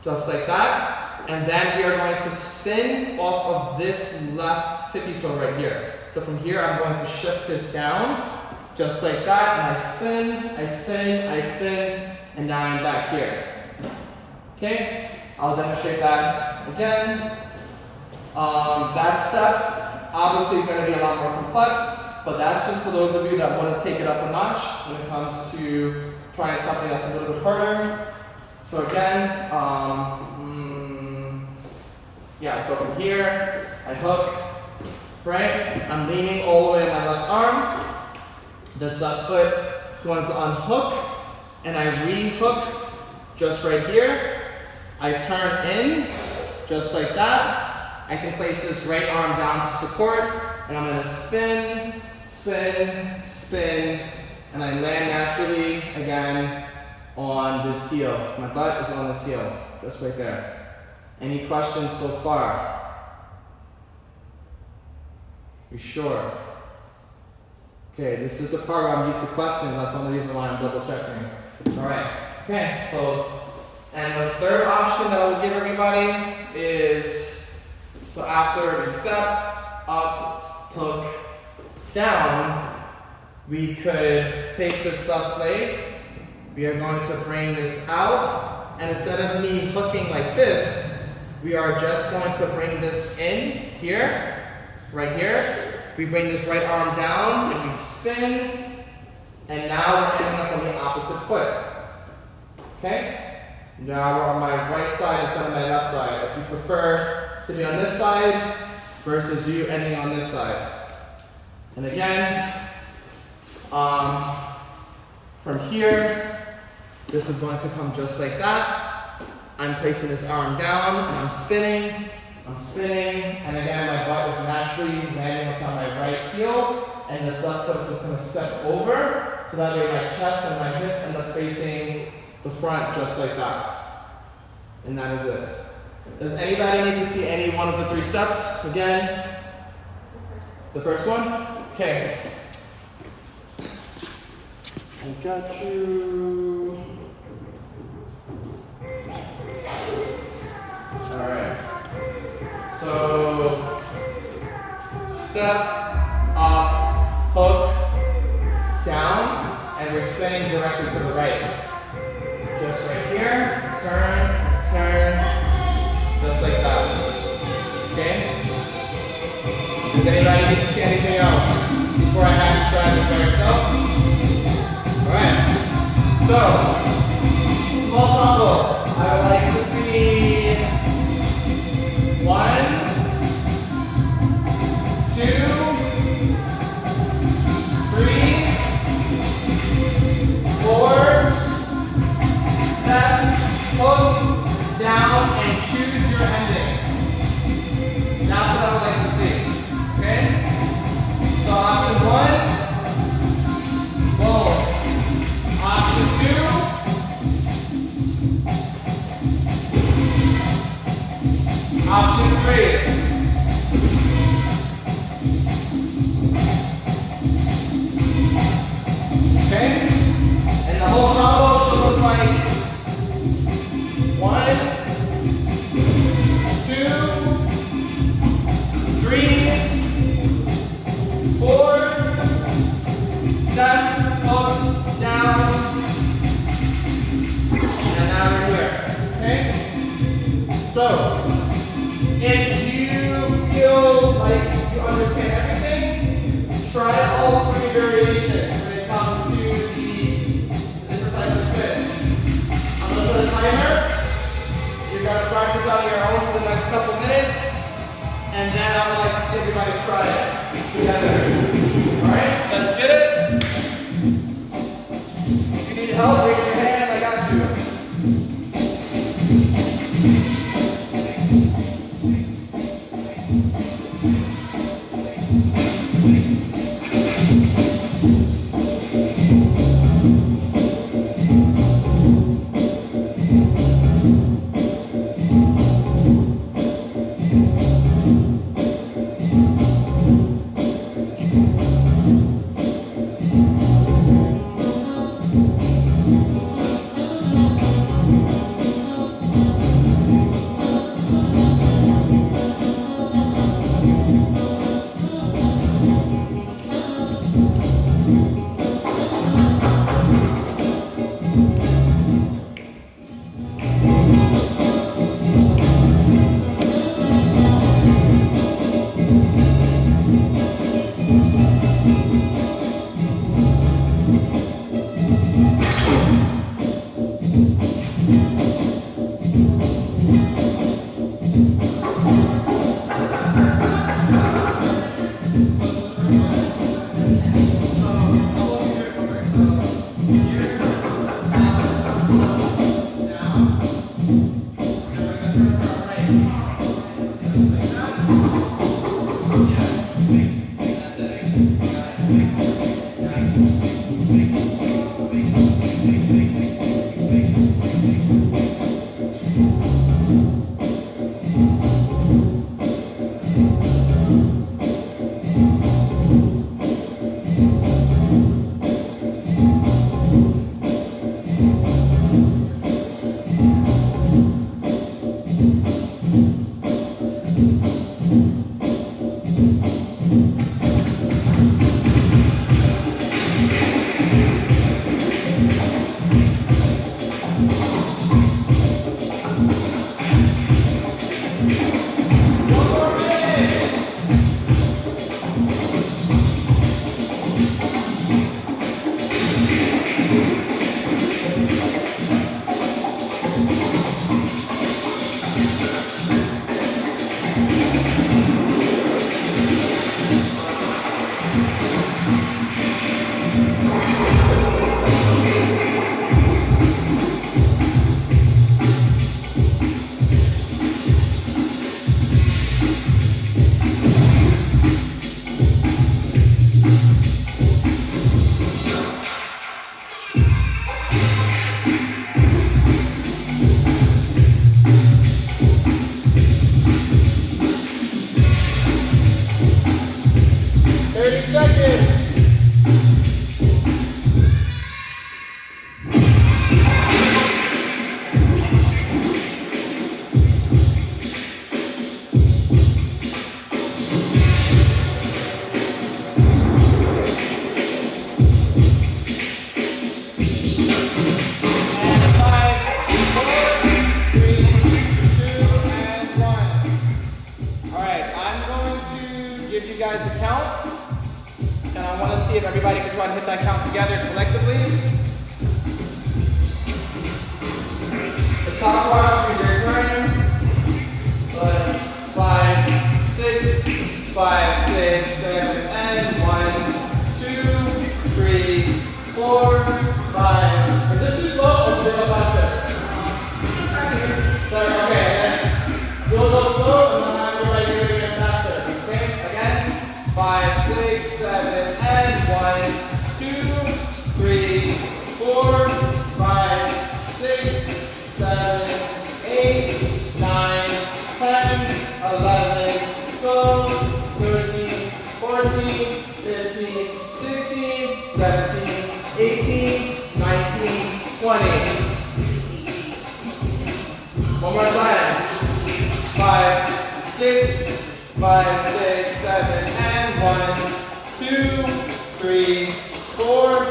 Just like that. And then we are going to spin off of this left tippy toe right here. So from here, I'm going to shift this down, just like that. And I spin, I spin, I spin, and now I'm back here. Okay? I'll demonstrate that again. That step, obviously, is going to be a lot more complex, but that's just for those of you that want to take it up a notch when it comes to trying something that's a little bit harder. So again, so from here, I hook, right? I'm leaning all the way on my left arm. This left foot is going to unhook, and I re-hook just right here. I turn in, just like that. I can place this right arm down for support, and I'm going to spin, spin, spin, and I land naturally again on this heel. My butt is on this heel, just right there. Any questions so far? You sure? Okay, this is the part where I'm used to questions. That's the only reason why I'm double checking. All right. Okay, so, and the third option that I would give everybody is, so after we step up, hook, down, we could take this left leg. We are going to bring this out, and instead of me hooking like this, we are just going to bring this in here, right here. We bring this right arm down, and we spin, and now we're ending up on the opposite foot. Okay? Now we're on my right side instead of my left side. If you prefer to be on this side versus you ending on this side. And again, from here, this is going to come just like that. I'm placing this arm down, and I'm spinning, and again, my butt is naturally landing on my right heel, and this left foot is just going to step over, so that way my chest and my hips end up facing the front just like that. And that is it. Does anybody need to see any one of the 3 steps? Again, the first one? Okay. I got you. Alright. So, step up, hook, down, and we're spinning directly to the right. Just right here, turn, turn, just like that. Okay? Does anybody need to see anything else before I have to try this by yourself? Alright. So, small combo. I would like to see 1, 2, 3, 4, step, hook, down, and choose your ending. That's what I would like to see. Okay? So option 1, boom. Option 2, option 3. Okay? And the whole combo should look like 1, 2, 3, 4, step, hook, down, and now we're here. Okay? So, if you feel like you understand everything, try all 3 variations when it comes to the different types of spins. I'm going to put a timer. You're going to practice on your own for the next couple minutes, and then I would like to see everybody try it together. Alright, let's get it. If you need help, raise your hand. I got you. 8, 9, 10, 11, 12, 13, 14, 15, 16, 17, 18, 19, 20. One more time. 5, 6, 5, 6, 7, and 1, 2, 3, 4,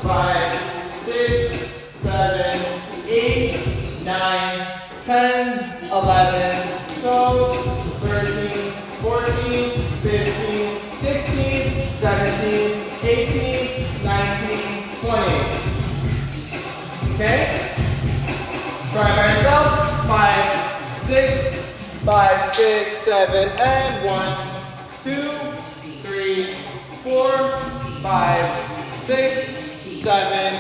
5, 6, 7, 8, 9, 10, 11, 12, 13, 14, 15, 16, 17, 18, 19, 20. Okay? Try by yourself. 5, 6, 5, 6, 7, and 1, 2, 3, 4, 5, 6, 7,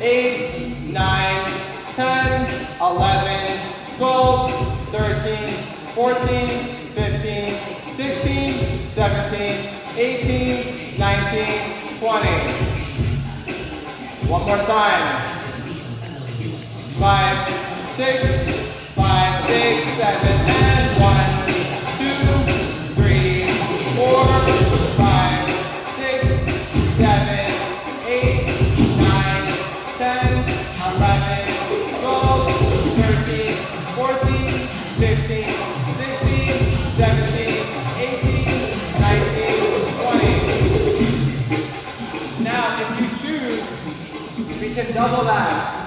8, 9, 10, 11, 12, 13, 14, 15, 16, 17, 18, 19, 20. One more time. 5, 6, 5, 6, 7, and 1, 2, 3, 4, 5, 6, 7, 8, 9, 10, 11, 12, 13, 14, 15, 16, 17, 18, 19, 20. Now, if you choose, we can double that.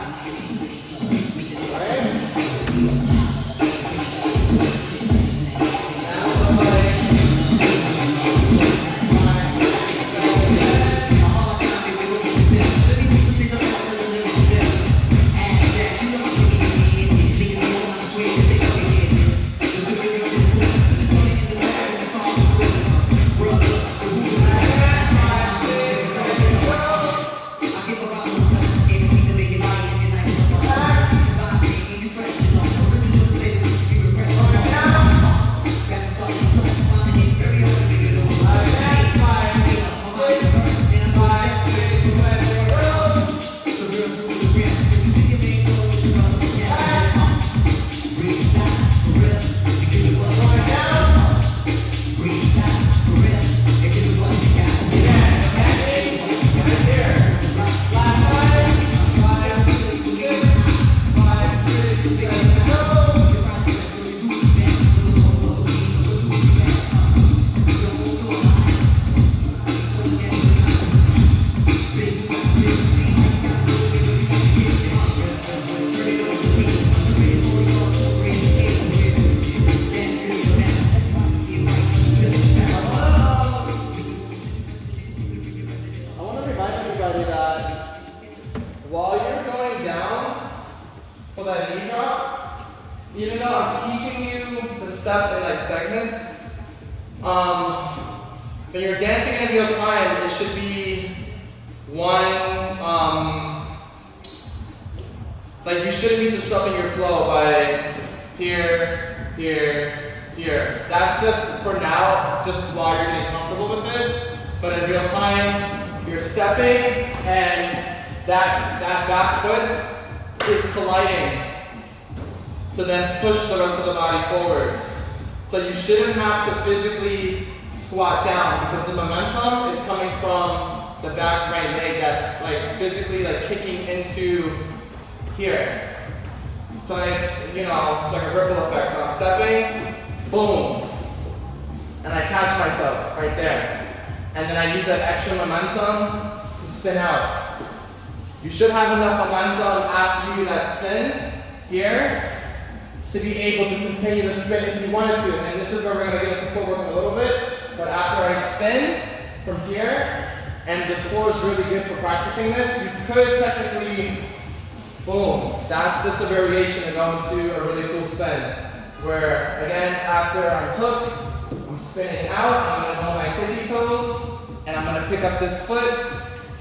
When you're dancing in real time, it should be like you shouldn't be disrupting your flow by here, here, here. That's just for now, just while you're getting comfortable with it. But in real time, you're stepping and that back foot is colliding. So then push the rest of the body forward. So you shouldn't have to physically squat down because the momentum is coming from the back right leg that's like physically like kicking into here. So it's, you know, it's like a ripple effect. So I'm stepping, boom, and I catch myself right there. And then I use that extra momentum to spin out. You should have enough momentum after you do that spin here to be able to continue to spin if you wanted to. And this is where we're going to get into footwork in a little bit. But after I spin from here, and this floor is really good for practicing this, you could technically, boom, that's just a variation of going to a really cool spin. Where, again, after I'm hooked, I'm spinning out, I'm going to go my tippy toes, and I'm going to pick up this foot.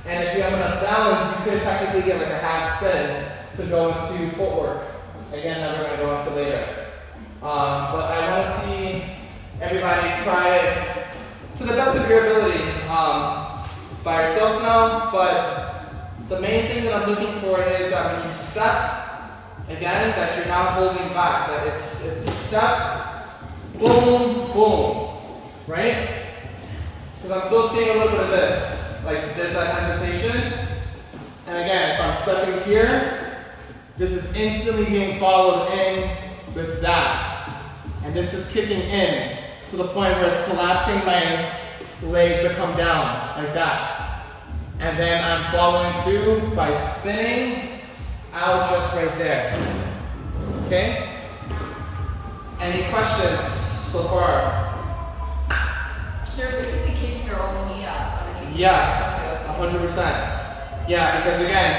And if you have enough balance, you could technically get like a half spin to go into footwork. Again, that we're going to go into later. But I want to see everybody try it to the best of your ability by yourself now. But the main thing that I'm looking for is that when you step Again, that you're not holding back. That it's a step, boom, boom, right? Because I'm still seeing a little bit of this. Like there's that hesitation. And again, if I'm stepping here, this is instantly being followed in with that. And this is kicking in to the point where it's collapsing my leg to come down, like that. And then I'm following through by spinning out just right there. Okay? Any questions so far? Sure, basically keeping your own knee up. Yeah, 100%. Yeah, because again,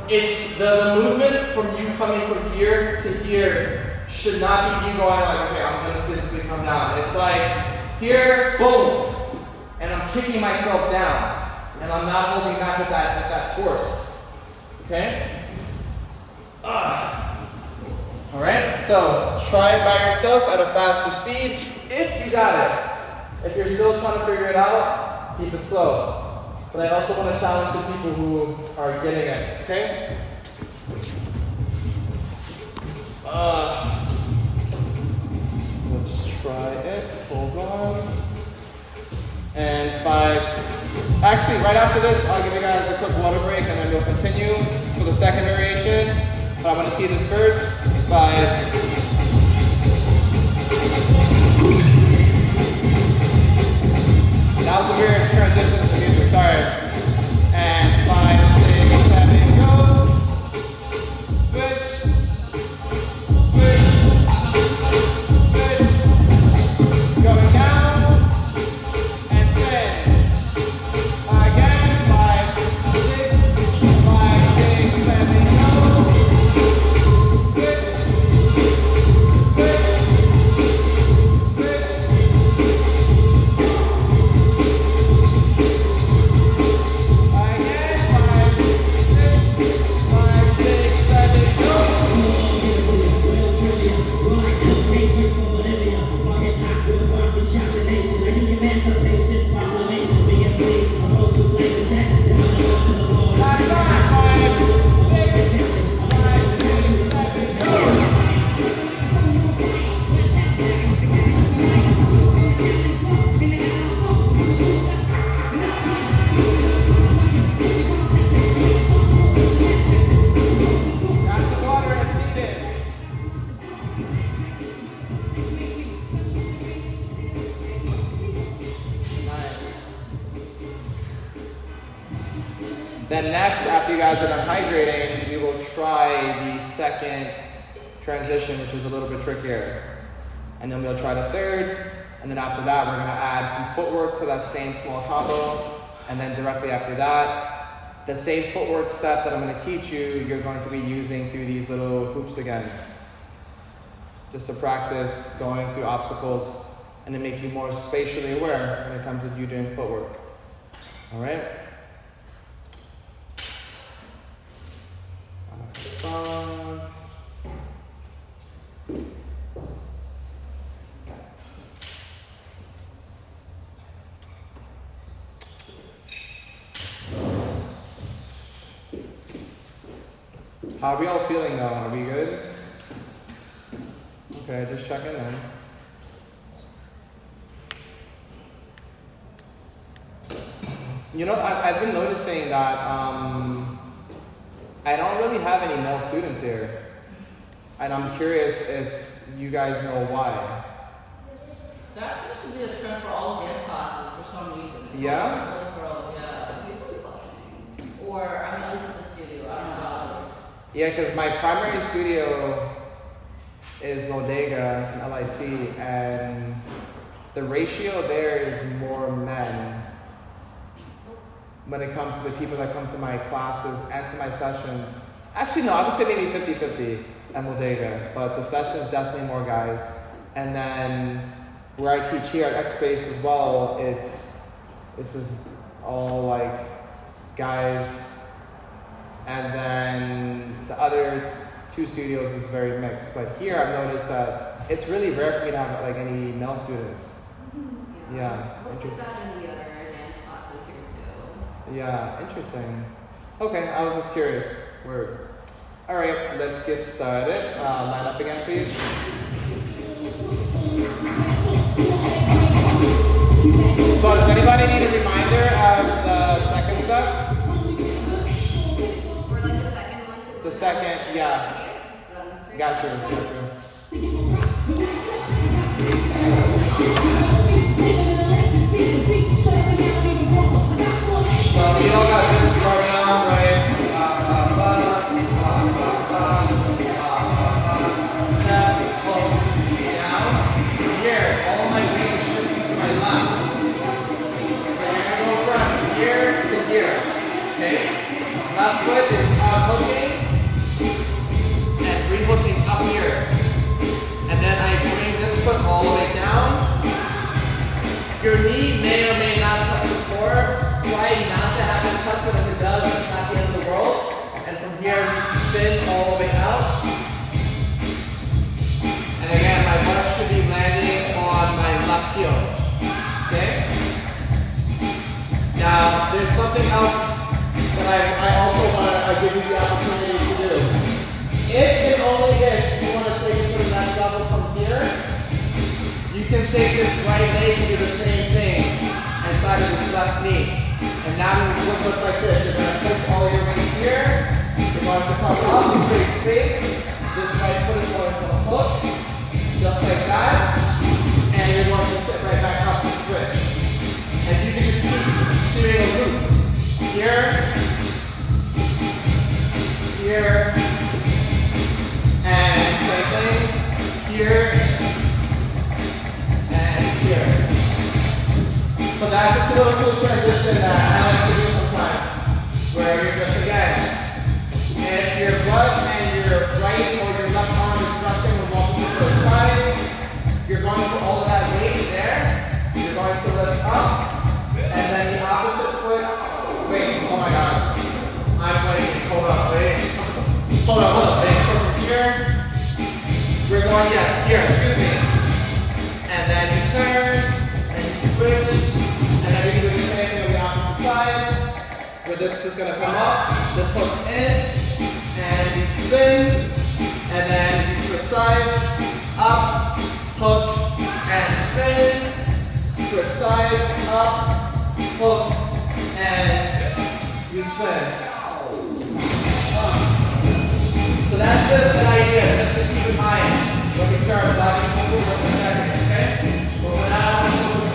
it's the movement from you coming from here to here should not be you going like, okay, I'm going to physically come down. It's like, here, boom, and I'm kicking myself down, and I'm not holding back with that force. Okay? All right, so try it by yourself at a faster speed if you got it. If you're still trying to figure it out, keep it slow. But I also want to challenge the people who are getting it, okay? Let's try it. Hold on. And 5. Actually, right after this, I'll give you guys a quick water break, and then we'll continue for the second variation. But I want to see this first. 5. That was a weird transition to the music, sorry. And 5, 6, 7, go. Switch. Switch. Switch. Going down. And spin. Again. 5, 6, 5, 6, 7, go. Switch. Switch. Switch. Then next, after you guys are done hydrating, we will try the second transition, which is a little bit trickier. And then we'll try the third, and then after that, we're gonna add some footwork to that same small combo. And then directly after that, the same footwork step that I'm gonna teach you, you're going to be using through these little hoops again. Just to practice going through obstacles and to make you more spatially aware when it comes to you doing footwork. All right? How are we all feeling now? Are we good? Okay, just checking in. You know, I've been noticing that I don't really have any male students here. And I'm curious if you guys know why. That seems to be a trend for all dance classes for some reason. It's Yeah? Most girls, yeah. It's like fluctuating. Or, I mean, at least at the studio. I don't know about others. Yeah, because my primary studio is Bodega in LIC, and the ratio there is more men when it comes to the people that come to my classes and to my sessions. Actually, no, I would say maybe 50-50 at Bodega, but the sessions definitely more guys. And then where I teach here at X Space as well, this is all like guys. And then the other two studios is very mixed. But here I've noticed that it's really rare for me to have like any male students. Yeah. Looks like that in the other dance classes here too. Yeah, interesting. Okay, I was just curious. Word. All right, let's get started. Line up again, please. So does anybody need a reminder of the second step? For like the second one to The second, yeah. Got you. So we all got this going on, right? Down. Here, all my weight is shifting to my left. So you're gonna go from here to here. Okay? Left foot is hooking and re-hooking up here. And then I bring this foot all the way down. Your knee may or may not touch the floor. Try not to have it touch, but if it does, it's not the end of the world. And from here, we spin all the way out. And again, my butt should be landing on my left heel. Okay? Now, there's something else that I also want to give you the opportunity to do. If and only if you want to take it to the next level from here, you can take this right leg and do the same thing inside of this left knee. And now it would look like this. You're going to push all your weight here. You're going to come up and create space. This right foot is going to hook, just like that. And you're going to sit right back up and switch. And you can just keep doing a loop. Here, here, and same thing. Here, and here. So that's just a little cool transition that I like to do sometimes, where you're just, again, if your butt and your right or your left arm is resting when walking to the side, you're going to put all of that weight there, you're going to lift up, and then the opposite foot, wait, oh my god, I'm waiting, hold up, wait, hold up, wait, so from here, we're going, yes, here, excuse me, and then you turn, and you switch, and then we can do the same thing on the opposite side, where this is going to come up, this hooks in, and you spin, and then you switch sides, up, hook, and spin, switch sides, up, hook, and you spin. So that's just an idea, just to keep in mind when we start blocking for a second, okay? But for now,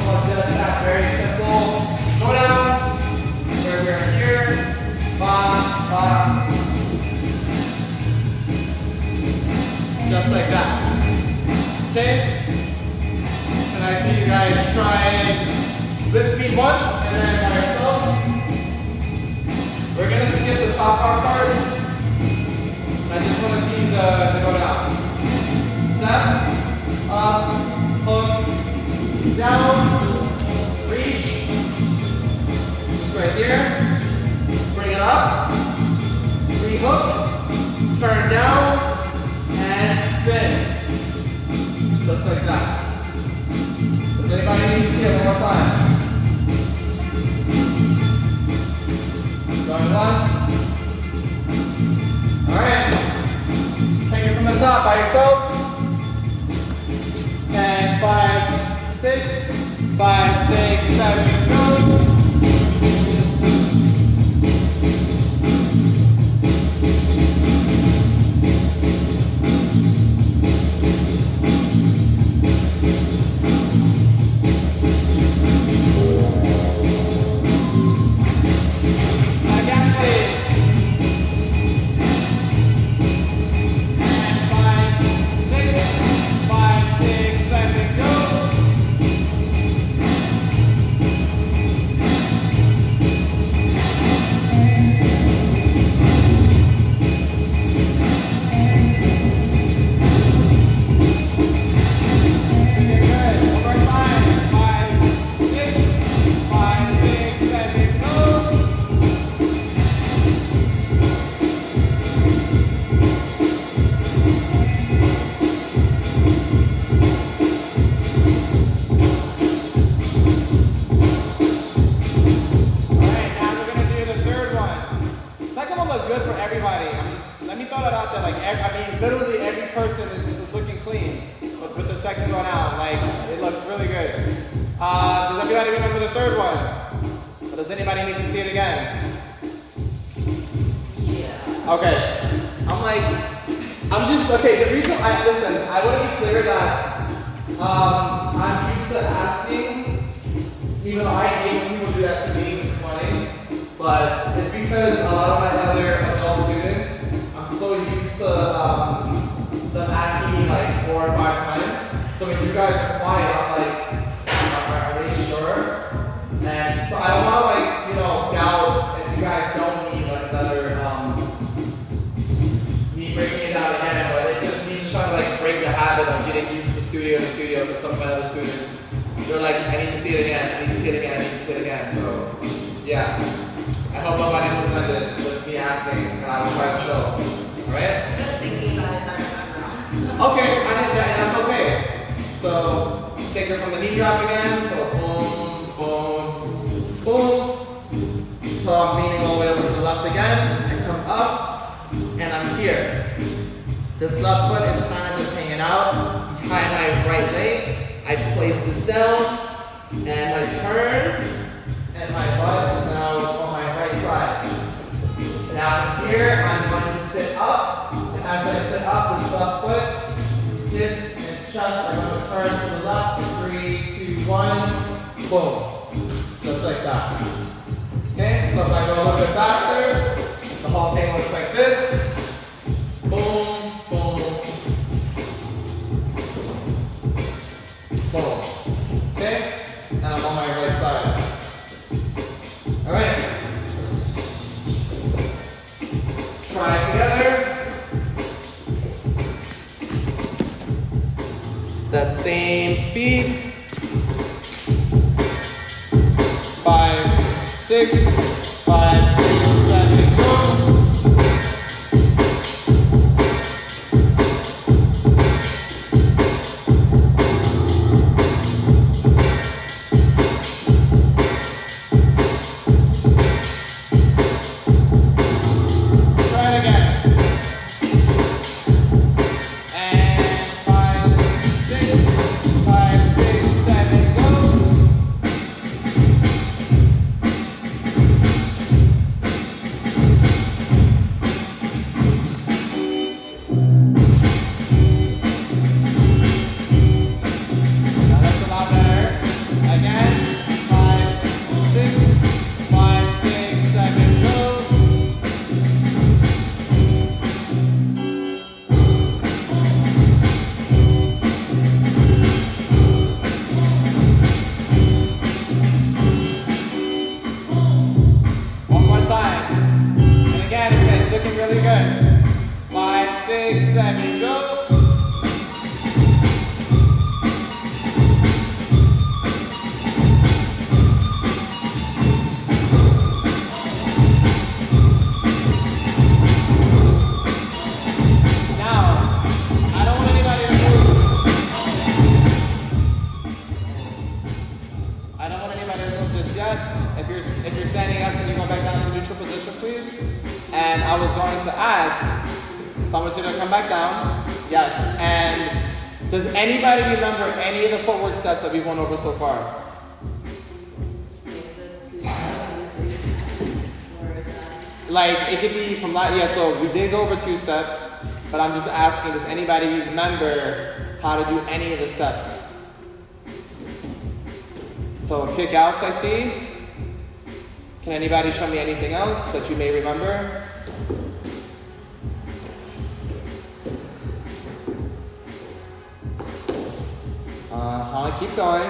we'll just have very simple go down, where we're here, ba, just like that. Okay? And I see you guys try lift me once and then by yourself. We're gonna skip the top part. I just want to see the go down. Step, up, hook, down, reach. Right here. Bring it up. Re-hook. Turn down. And spin. Just like that. Does anybody need to see it one more time? Going once. Alright. Take it from the top by yourselves. And 5, 6, 5, 6, 7, go. looking clean. But with the second one out, like, it looks really good. Does everybody remember the third one? Or does anybody need to see it again? Yeah. Okay. Okay, the reason listen, I want to be clear that I'm used to asking, even though I hate when people do that to me, which is funny, but it's because a lot of my other adult students, I'm so used to them asking me like 4 or 5 times. So when you guys are quiet, I'm like, are they sure? And so I don't want to like, doubt if you guys don't need like another, me breaking it down again, but it's just me just trying to like break the habit of getting used to studio to studio with some of my other students. They're like, I need to see it again, I need to see it again, I need to see it again. So, yeah. I hope nobody's offended with me asking, and I will try to show. Alright? I'm just thinking about it if I remember. Okay, I did that, and that's okay. So, take her from the knee drop again. So, boom, boom, boom. So, I'm leaning all the way over to the left again. I come up, and I'm here. This left foot is kind of just hanging out behind my right leg. I place this down, and I turn, and my butt is now on my right side. Now from here, I'm going to sit up, and as I sit up, this left foot, hips and chest are going to turn to the left. 3, 2, 1, boom. Just like that. Okay, so if I go a little bit faster, the whole thing looks like this. Boom, boom, boom. Okay, and I'm on my right side. All right. Try it together. That same speed. 5, 6, 5, 6, 7, go. If you're standing up, can you go back down to neutral position, please? And I was going to ask, so I want you to come back down. Yes. And does anybody remember any of the footwork steps that we've went over so far? Like, it could be from so we did go over 2-step, but I'm just asking, does anybody remember how to do any of the steps? So kick outs, I see. Can anybody show me anything else that you may remember? Keep going.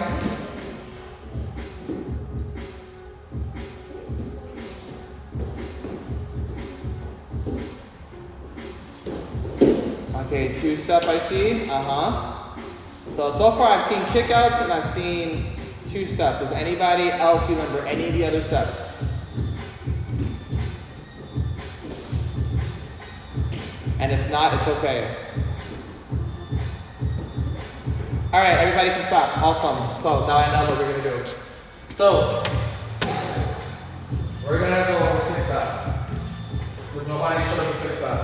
Okay, 2-step I see. So far I've seen kickouts and I've seen 2-step. Does anybody else remember any of the other steps? And if not, it's okay. Alright, everybody can stop. Awesome. So now I know what we're going to do. So, we're going to go over 6-step. There's nobody showing 6-step.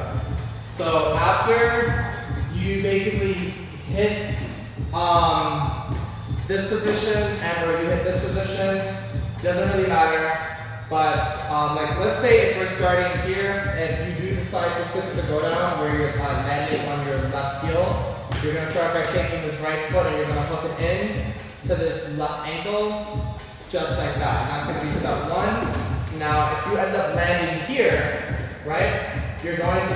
So after you basically hit this position and where you hit this position, doesn't really matter. But like let's say if we're starting here, if you do decide to sit to go down where you're landing on your left heel, you're going to start by taking this right foot and you're going to hook it in to this left ankle, just like that. And that's going to be step one. Now, if you end up landing here, right, you're going to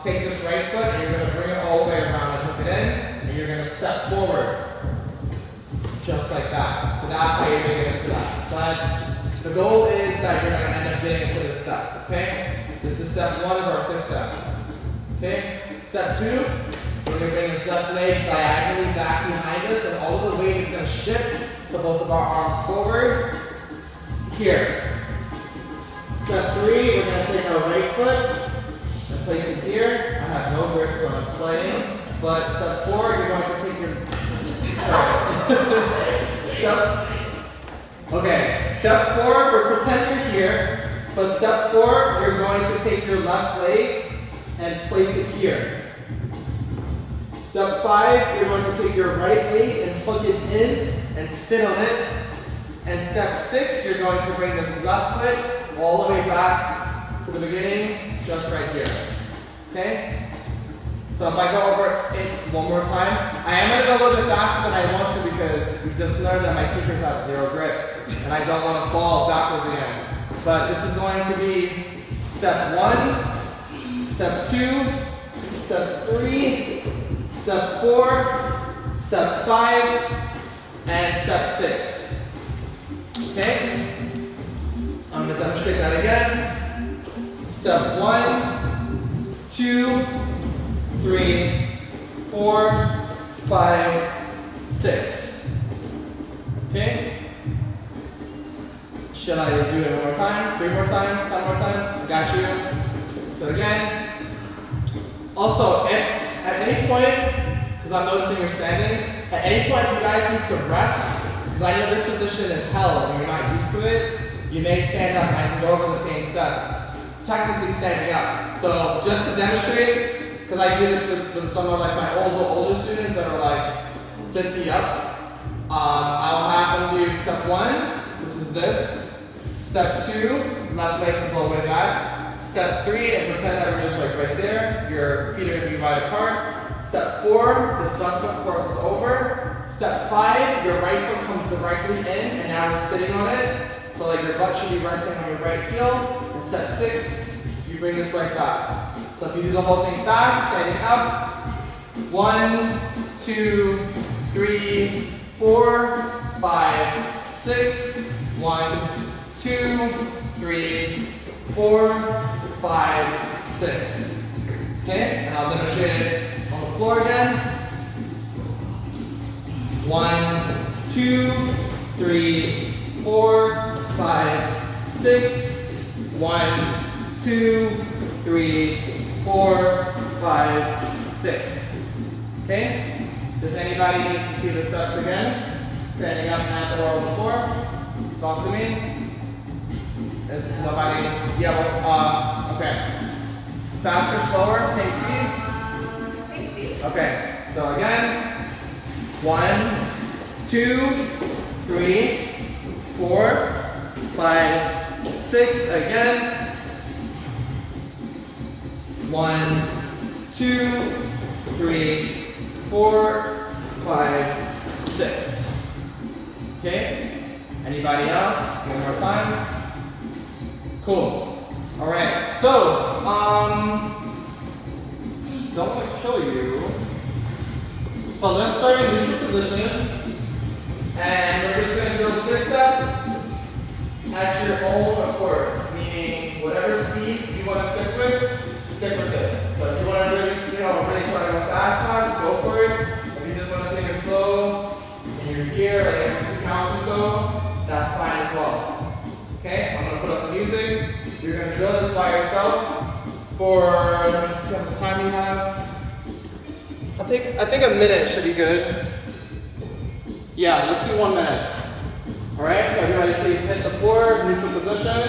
take this right foot and you're going to bring it all the way around and hook it in, and you're going to step forward, just like that. So that's how you're going to get into that. But the goal is that you're going to end up getting into this step, okay? This is step one of our fifth step. Okay? Step two, we're going to bring this left leg diagonally back behind us, and all of the weight is going to shift to both of our arms forward. Here. Step three, we're going to take our right foot and place it here. I have no grip, so I'm sliding. But step four, you're going to take your... Step four, we're pretending you're here. But step four, you're going to take your left leg and place it here. Step five, you're going to take your right leg and hook it in and sit on it. And step six, you're going to bring this left foot all the way back to the beginning, just right here. Okay? So if I go over it one more time, I am going to go a little bit faster than I want to because we just learned that my sneakers have zero grip and I don't want to fall backwards again. But this is going to be step one, step two, step three, step four, step five, and step six. Okay? I'm going to demonstrate that again. Step 1, 2, 3, 4, 5, 6. Okay? Should I do it one more time? 3 more times? 10 more times? Got you. So again. Also, if at any point, because I'm noticing you're standing, at any point you guys need to rest, because I know this position is hell and you're not used to it, you may stand up and I can go over the same step. Technically standing up. So just to demonstrate, because I do this with some of like my older students that are like 50 up, I'll have them do step 1, which is this. Step 2, left leg comes all the way back. Step 3, and pretend that we're just like right there. Your feet are going to be wide apart. Step 4, the left foot crosses over. Step 5, your right foot comes directly in and now it's sitting on it. So like your butt should be resting on your right heel. And step 6, you bring this right back. So if you do the whole thing fast, standing up. 1, 2, 3, 4, 5, 6. 1, 2, 3, 4, 5, 6. Okay, and I'll demonstrate it on the floor again. 1, 2, 3, 4, 5, 6. 1, 2, 3, 4, 5, 6. Okay? Does anybody need to see the steps again? Standing up at or on the floor? Talk to me. Is nobody yellow? Okay. Faster, slower, same speed? Same speed. Okay. So again. 1, 2, 3, 4, 5, 6. Again. 1, 2, 3, 4, 5, 6. Okay? Anybody else? One more time. Cool. Alright, so, don't want to kill you. So let's start in neutral position. And we're just going to go 6 steps at your own accord. Meaning, whatever speed you want to stick with it. So if you want to really, really try to go fast, go for it. If you just want to take it slow, and you're here, like every 2 counts or so, that's fine as well. Okay, I'm going to put up the music. You're going to drill this by yourself for, let's see how much time you have. I think a minute should be good. Yeah, let's do 1 minute. Alright, so everybody please hit the floor, neutral position.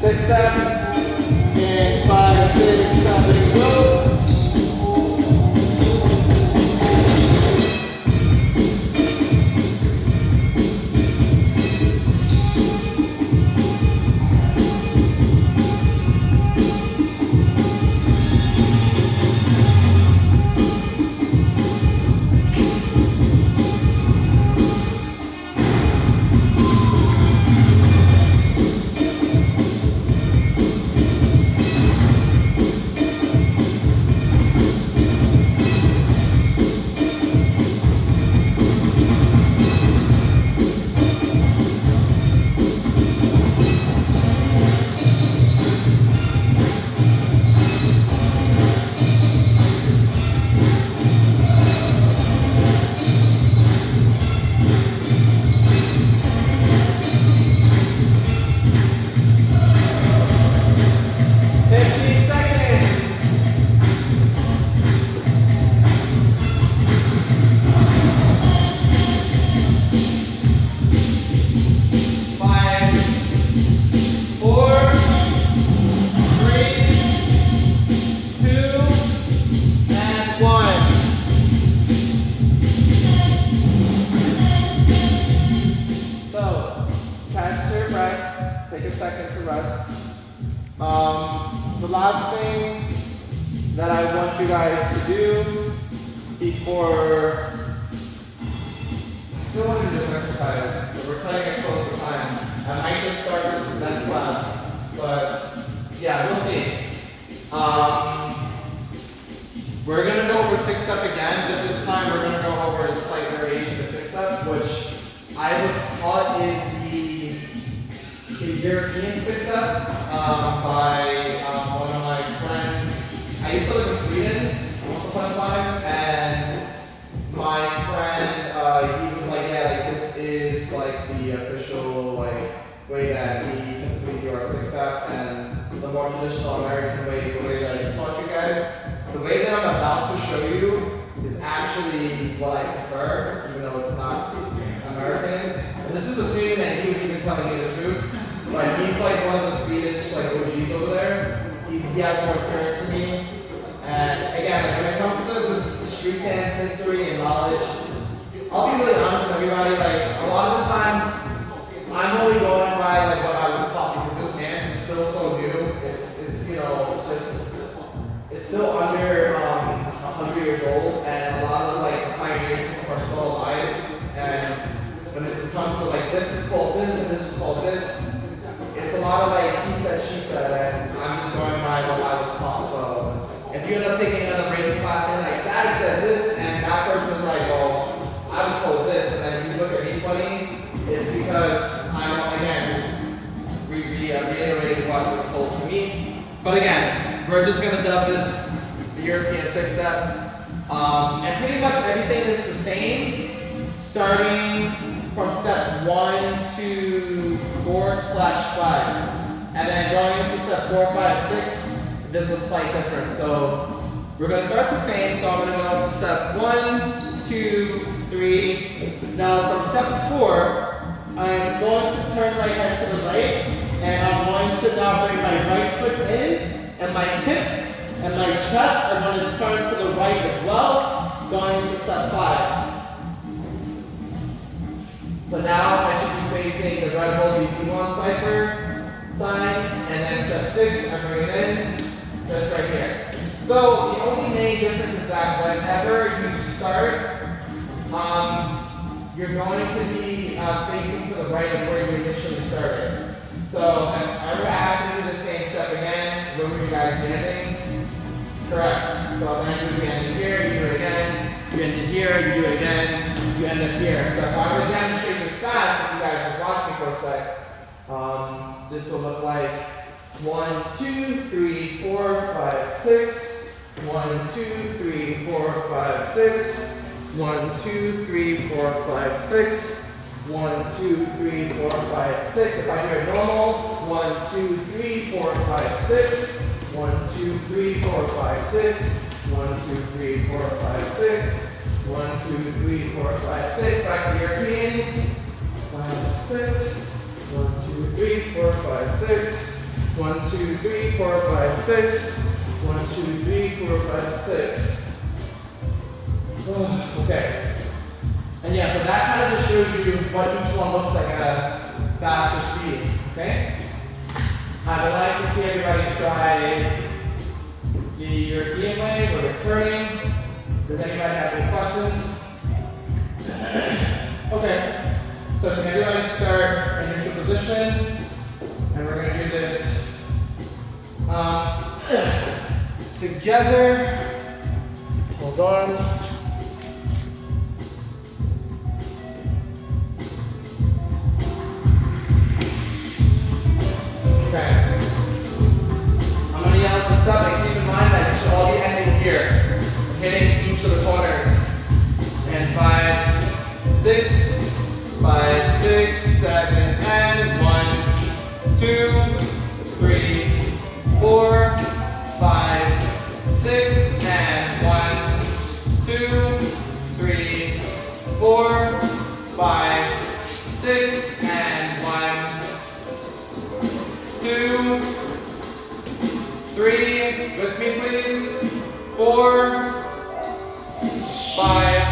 6 steps. And 5, 6, 7, go. last thing that I want you guys to do before Still want to do this exercise, but we're cutting it close for time. I might just start this for the next class, but yeah, we'll see. We're gonna go over 6-step again, but this time we're gonna go over a slight variation of 6-step, which I was taught is the European 6-step by one of my friends. I used to live in Sweden once upon a time, and my friend, he was like, yeah, like this is like the official way that we typically do our 6-step, and the more traditional American way is the way that I just taught you guys. The way that I'm about to show you is actually what I prefer, even though it's not American. And this is assuming that he was even telling me the truth. Like he's like one of the Swedish OGs over there. He has more experience than me. And again, when it comes to just street dance history and knowledge, I'll be really honest with everybody. Like a lot of the times, I'm only going by what I was taught because this dance is still so new. It's you know it's still under 100 years old, and a lot of the pioneers are still alive. And when it just comes to this is called this and this is called this, it's a lot of he said, she said, and I'm just going by what I was taught. So if you end up taking another rating class and Static said this, and that person was like, well, I was told this, and then you look at me funny, it's because I'm again just reiterating what was told to me. But again, we're just gonna dub this the European 6-step, and pretty much everything is the same, starting from step 1 to 4/5, and then going into step 4, 5, 6. There's a slight difference. So we're gonna start the same. So I'm gonna go to step 1, 2, 3. Now from step 4, I'm going to turn my head to the right, and I'm going to now bring my right foot in, and my hips and my chest are going to turn to the right as well, going to step 5. So now I should be facing the Red Bull BC1 cipher sign, and then step 6, I'm bringing it in, just right here. So the only main difference is that whenever you start, you're going to be facing to the right of where you initially started. So if I were to ask you to do the same step again, where were you guys ending? Correct. So then you ended here, you do it again, you ended here, you do it again, you end up here. So if I were to demonstrate the stats, if you guys just watch me for a sec, this will look like 1, 2, 3, 4, 5, 6. 1, 2, 3, 4, 5, 6. 1, 2, 3, 4, 5, 6. 1, 2, 3, 4, 5, 6. If I do it normal, 1, 2, 3, 4, 5, 6. 1, 2, 3, 4, 5, 6. 1, 2, 3, 4, 5, 6. 1, 2, 3, 4, 5, 6. Back to European. 5, 6. 1, 2, 3, 4, 5, 6. 1, 2, 3, 4, 5, 6. 1, 2, 3, 4, 5, 6. Okay. And yeah, so that kind of just shows you what each one looks like at a faster speed. Okay? I would like to see everybody try the European way where we're turning. Does anybody have any questions? Okay. So can everybody start in neutral position? And we're going to do this together. Hold on. Okay. I'm going to yell at this up, and keep in mind that you should all be ending here, hitting each of the corners. And 5, 6, 5, 6, 7, and 1, 2, 3, 4, 5, 6, and 1, 2, 3, 4, 5, 6, and 1, 2, 3, with me please, 4, 5,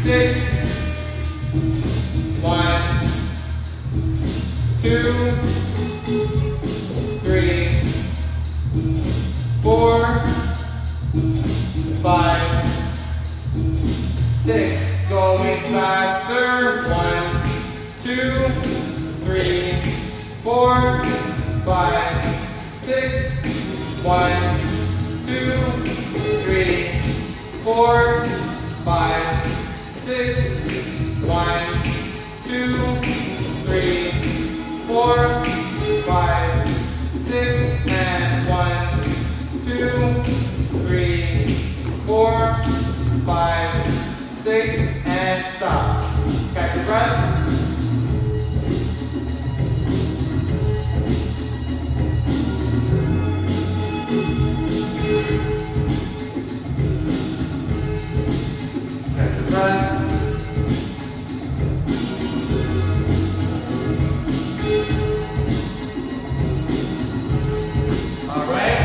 6, 1, 2, 3, 4, 5, 6, 1, 2, 3, 4, 5, 6, and 1, 2, 3, 4, 5, 6, and stop. Catch your breath. Catch your breath. All right.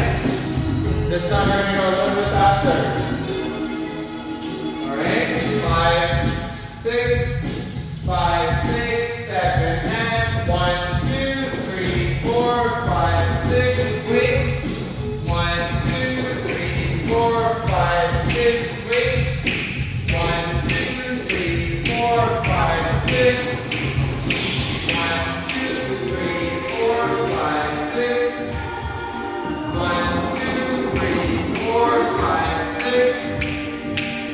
This time we're going to go a little bit faster. All right. 5, 6, 5, 6, 7, and 1, 2, 3, 4, 5, 6. Wait. 1, 2, 3, 4, 5, 6. Wait. 1, 2, 3, 4, 5, 6. 1, 2, 3, 4, 5, 6. 1, 2, 3, 4, 5, 6.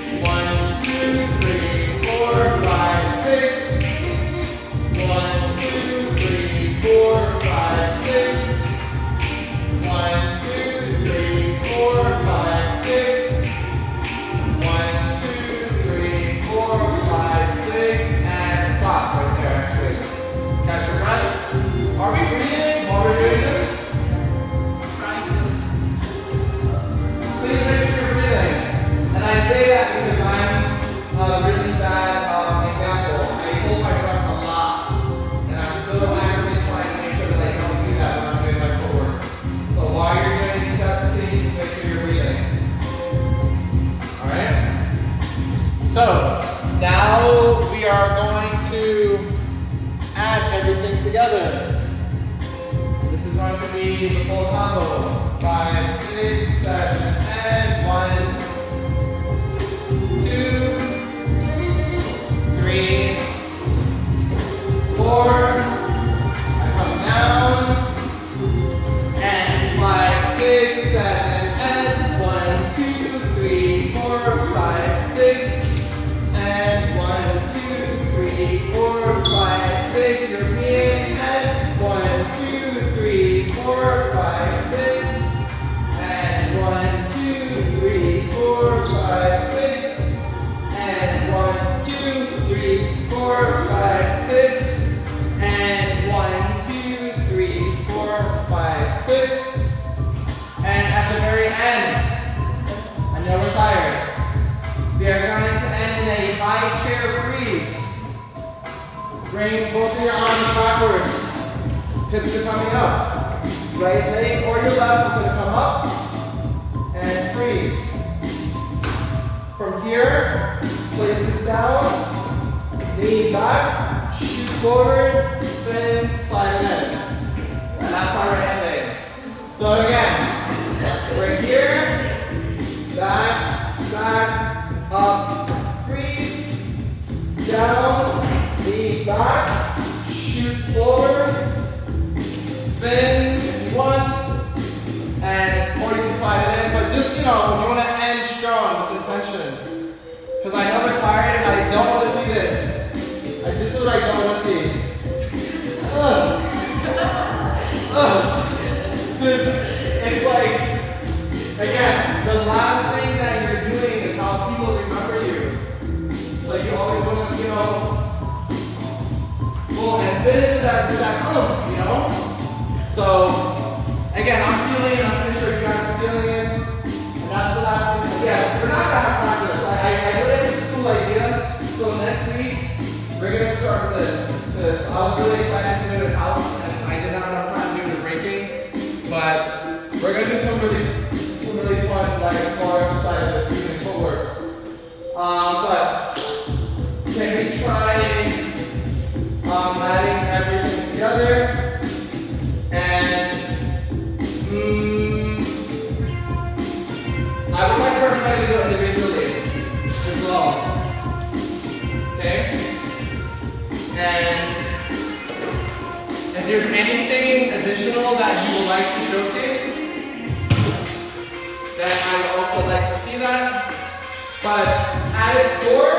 1, 2, 3, 4, 5, 6. 1, 2, 3, 4, 5, 6. 1, 2, 3, 4, 5, 6. 1, 2, 3, 4, 5, 6, and stop right there actually. Catch your breath. Are we breathing while we're doing this? Please make sure you're breathing. And I say that because I'm a really bad example. I hold my breath a lot. And I'm still actively trying to make sure that I don't do that when I'm doing my footwork. So while you're doing these steps, please make sure you're breathing. Alright? So, now we are going to add everything together. This is going to be the full combo. 5, 6, 7, and 1, 2, 3, 4. I come down. And 5, 6, 7, and 1, 2, 3, 4, 5, 6. And 1, 2, 3, 4, 5, 6. You're being. And 1, 2, 3, 4, 5, 6. And 1, 2, 3, 4, 5, 6. And 1, 2, 3, 4, 5, 6. And 1, 2, 3, 4, 5, 6. And at the very end, I know we're tired. We are going to end in a high chair freeze. Bring both of your arms backwards. Hips are coming up. Right leg or your left is going to come up and freeze. From here, place this down, lean back, shoot forward, spin, slide in. And that's how we're ending. So again, we're here, back, back, up, freeze, down, lean back, shoot forward, spin if you want, and or you can slide it in, but just, you know, you want to end strong with intention. Because I know we're tired and I don't want to see this. Like, this is what I don't want to see. Because it's like, again, the last thing that you're doing is how people remember you. So you always want to, you know, go and finish with that you know? So, again, I'm pretty sure you guys are feeling it. And that's the last thing. Yeah, we're not going to have time for this. I really think it's a cool idea. So next week, we're going to start with this. Because I was really excited to do it in house, and I didn't have enough time to do the breaking. But we're going to do some really fun, like, core exercises using footwork. But can we try adding everything together? And I would like for everybody to do it individually as well. Okay? And if there's anything additional that you would like to showcase, then I would also like to see that. But at its core,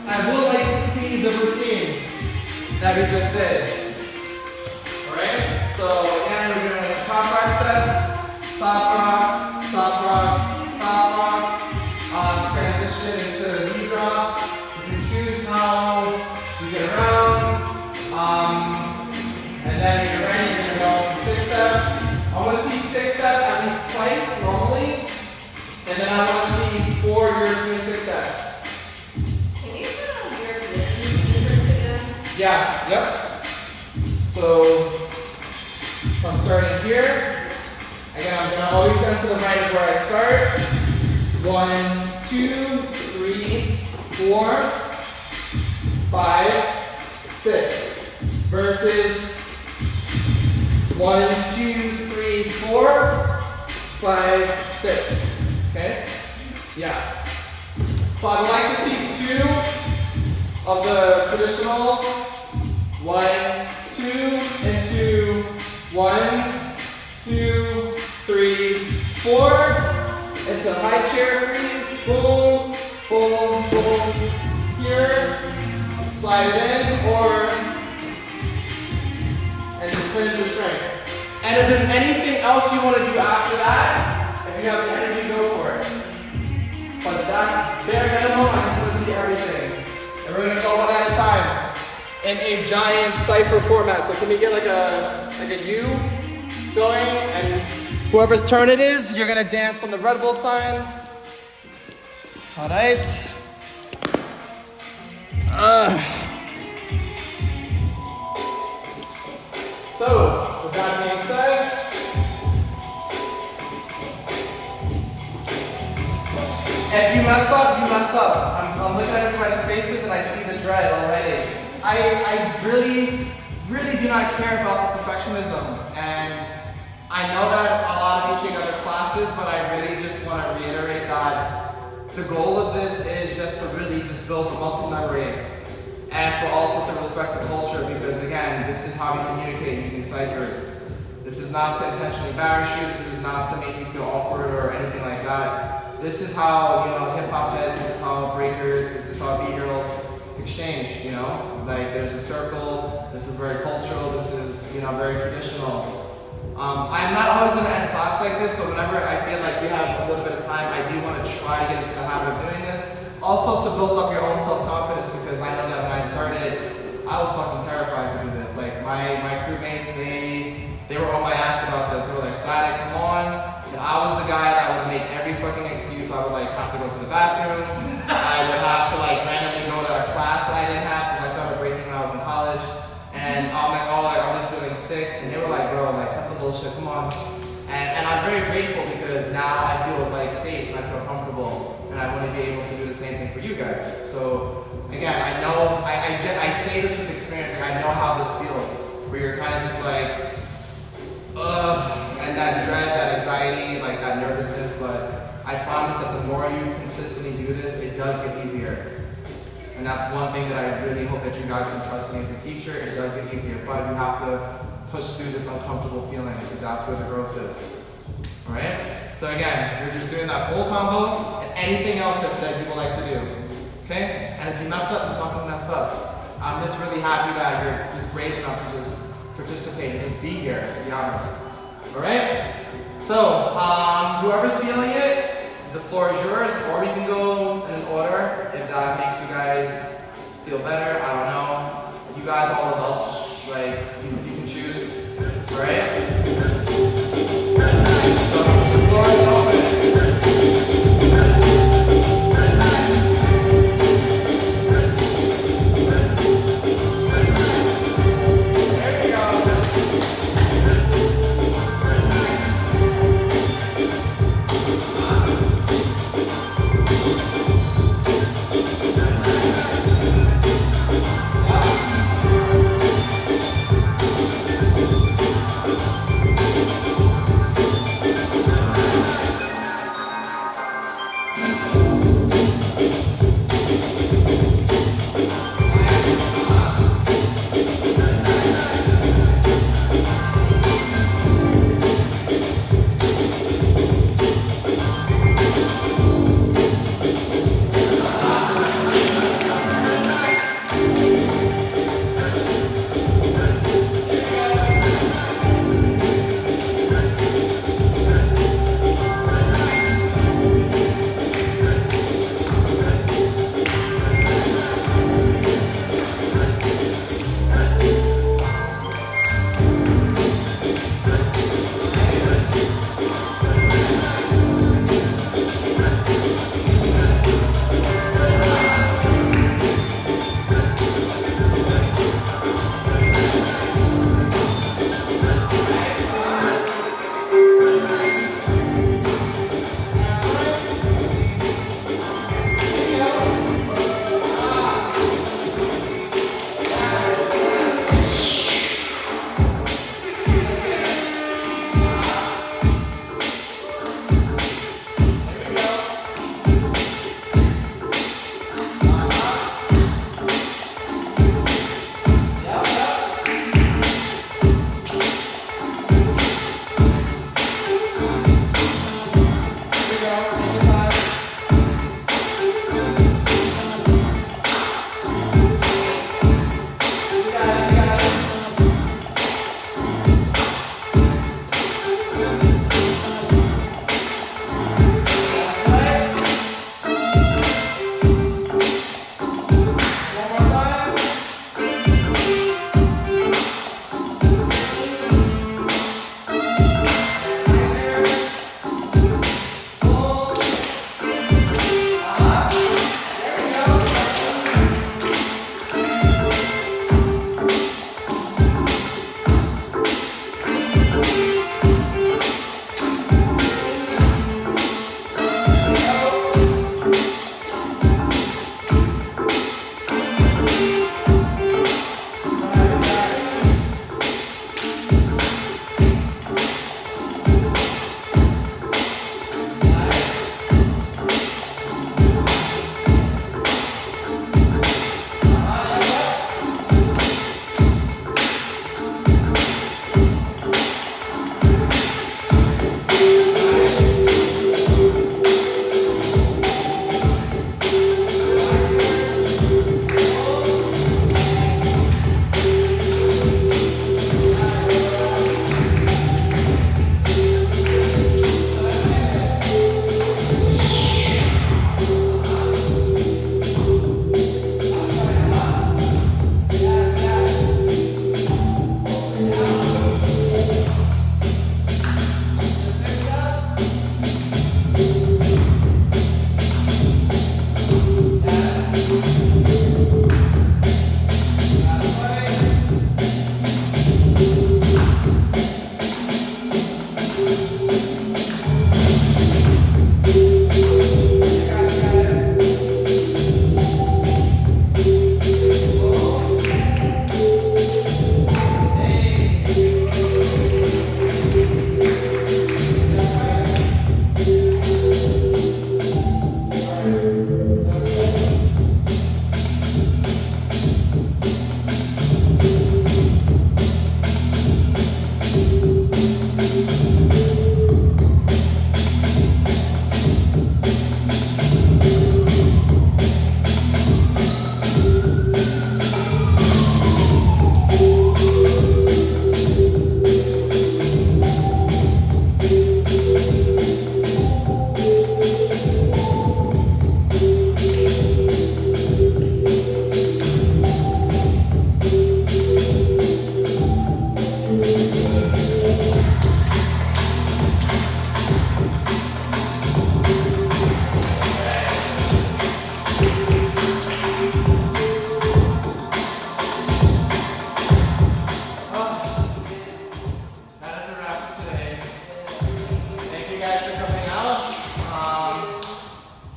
I would like to see the routine that we just did. Alright? So again, we're gonna top rock steps, top rock, top rock, top rock. Transition into knee drop. You can choose how you get around. And then when you're ready, you're gonna go to 6-step. I want to see 6-step at least twice normally. And then I want to see 4 European 6-steps. Can you show European difference again? Yeah, yep. So I'm starting here. Again, I'm gonna always go to the right of where I start. 1, 2, 3, 4, 5, 6. Versus 1, 2, 3, 4, 5, 6. Okay? Yeah. So I'd like to see 2 of the traditional 1, 2, and 2, 1, 2, 3, 4. It's a high chair freeze. Boom, boom, boom. Here. Slide it in, and just finish the strength. And if there's anything else you want to do after that, if you have the energy, go for it. But that's bare minimum. I just want to see everything. And we're gonna go one at a time in a giant cipher format. So can we get like a U going? And whoever's turn it is, you're gonna dance on the Red Bull sign. All right. So, with that being said, if you mess up, you mess up. I'm looking at everybody's faces and I see the dread already. I really, really do not care about the perfectionism. And I know that a lot of you take other classes, but I really just want to reiterate that the goal of this is just to really just build the muscle memory. And for also to respect the culture, because again, this is how we communicate using ciphers. This is not to intentionally embarrass you, this is not to make you feel awkward or anything like that. This is how, hip hop heads, this is how breakers, this is how beat-girls exchange, Like there's a circle, this is very cultural, this is, very traditional. I'm not always going to end class like this, but whenever I feel like we have a little bit of time, I do want to try to get into the habit of doing this. Also to build up your own self-confidence, because I know that when I started, I was fucking terrified to do this. Like my crewmates, they were on my ass about this. They were like, Static, come on. And I was the guy that would make every fucking excuse. I would have to go to the bathroom. I would have to randomly go to a class that I didn't have because I started breaking when I was in college. And I'm like, I'm just feeling sick. And they were like, bro, cut the bullshit, come on. And I'm very grateful because now I feel safe and I feel comfortable. And I want to be able to do the same thing for you guys. So again, I know, I say this with experience, I know how this feels, where you're kind of just and that dread, that anxiety, that nervousness, but I promise that the more you consistently do this, it does get easier. And that's one thing that I really hope that you guys can trust me as a teacher, it does get easier, but you have to push through this uncomfortable feeling, because that's where the growth is. Alright? So again, we're just doing that full combo, and anything else that you would like to do. Okay? And if you mess up, you fucking mess up. I'm just really happy that you're just brave enough to just participate and just be here, to be honest. Alright? So, whoever's feeling it, the floor is yours, or we can go in an order if that makes you guys feel better. I don't know. You guys all adults, you can choose. Alright? So, the floor is open.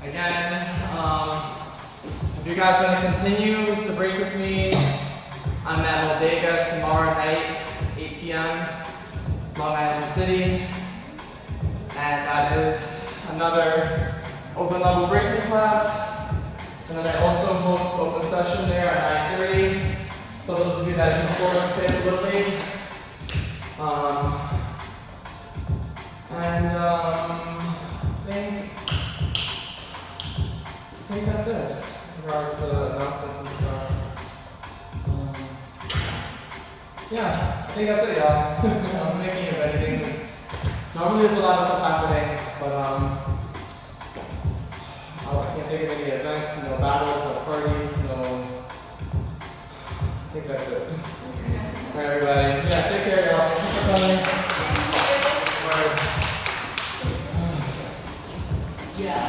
again, if you guys want to continue to break with me, I'm at Bodega tomorrow night, 8 p.m., Long Island City. And that is another open level breaking class. And then I also host open session there at 9:30 for those of you that can score and stay a little late. I think that's it in regards to announcements and stuff. Yeah, I think that's it, y'all. I'm thinking of anything. Normally there's a lot of stuff happening, but I can't think of any events, no battles, no parties, no. I think that's it. Alright, everybody. Yeah, take care, y'all. Thanks for coming. Yeah.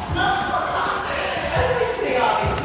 That's pretty obvious.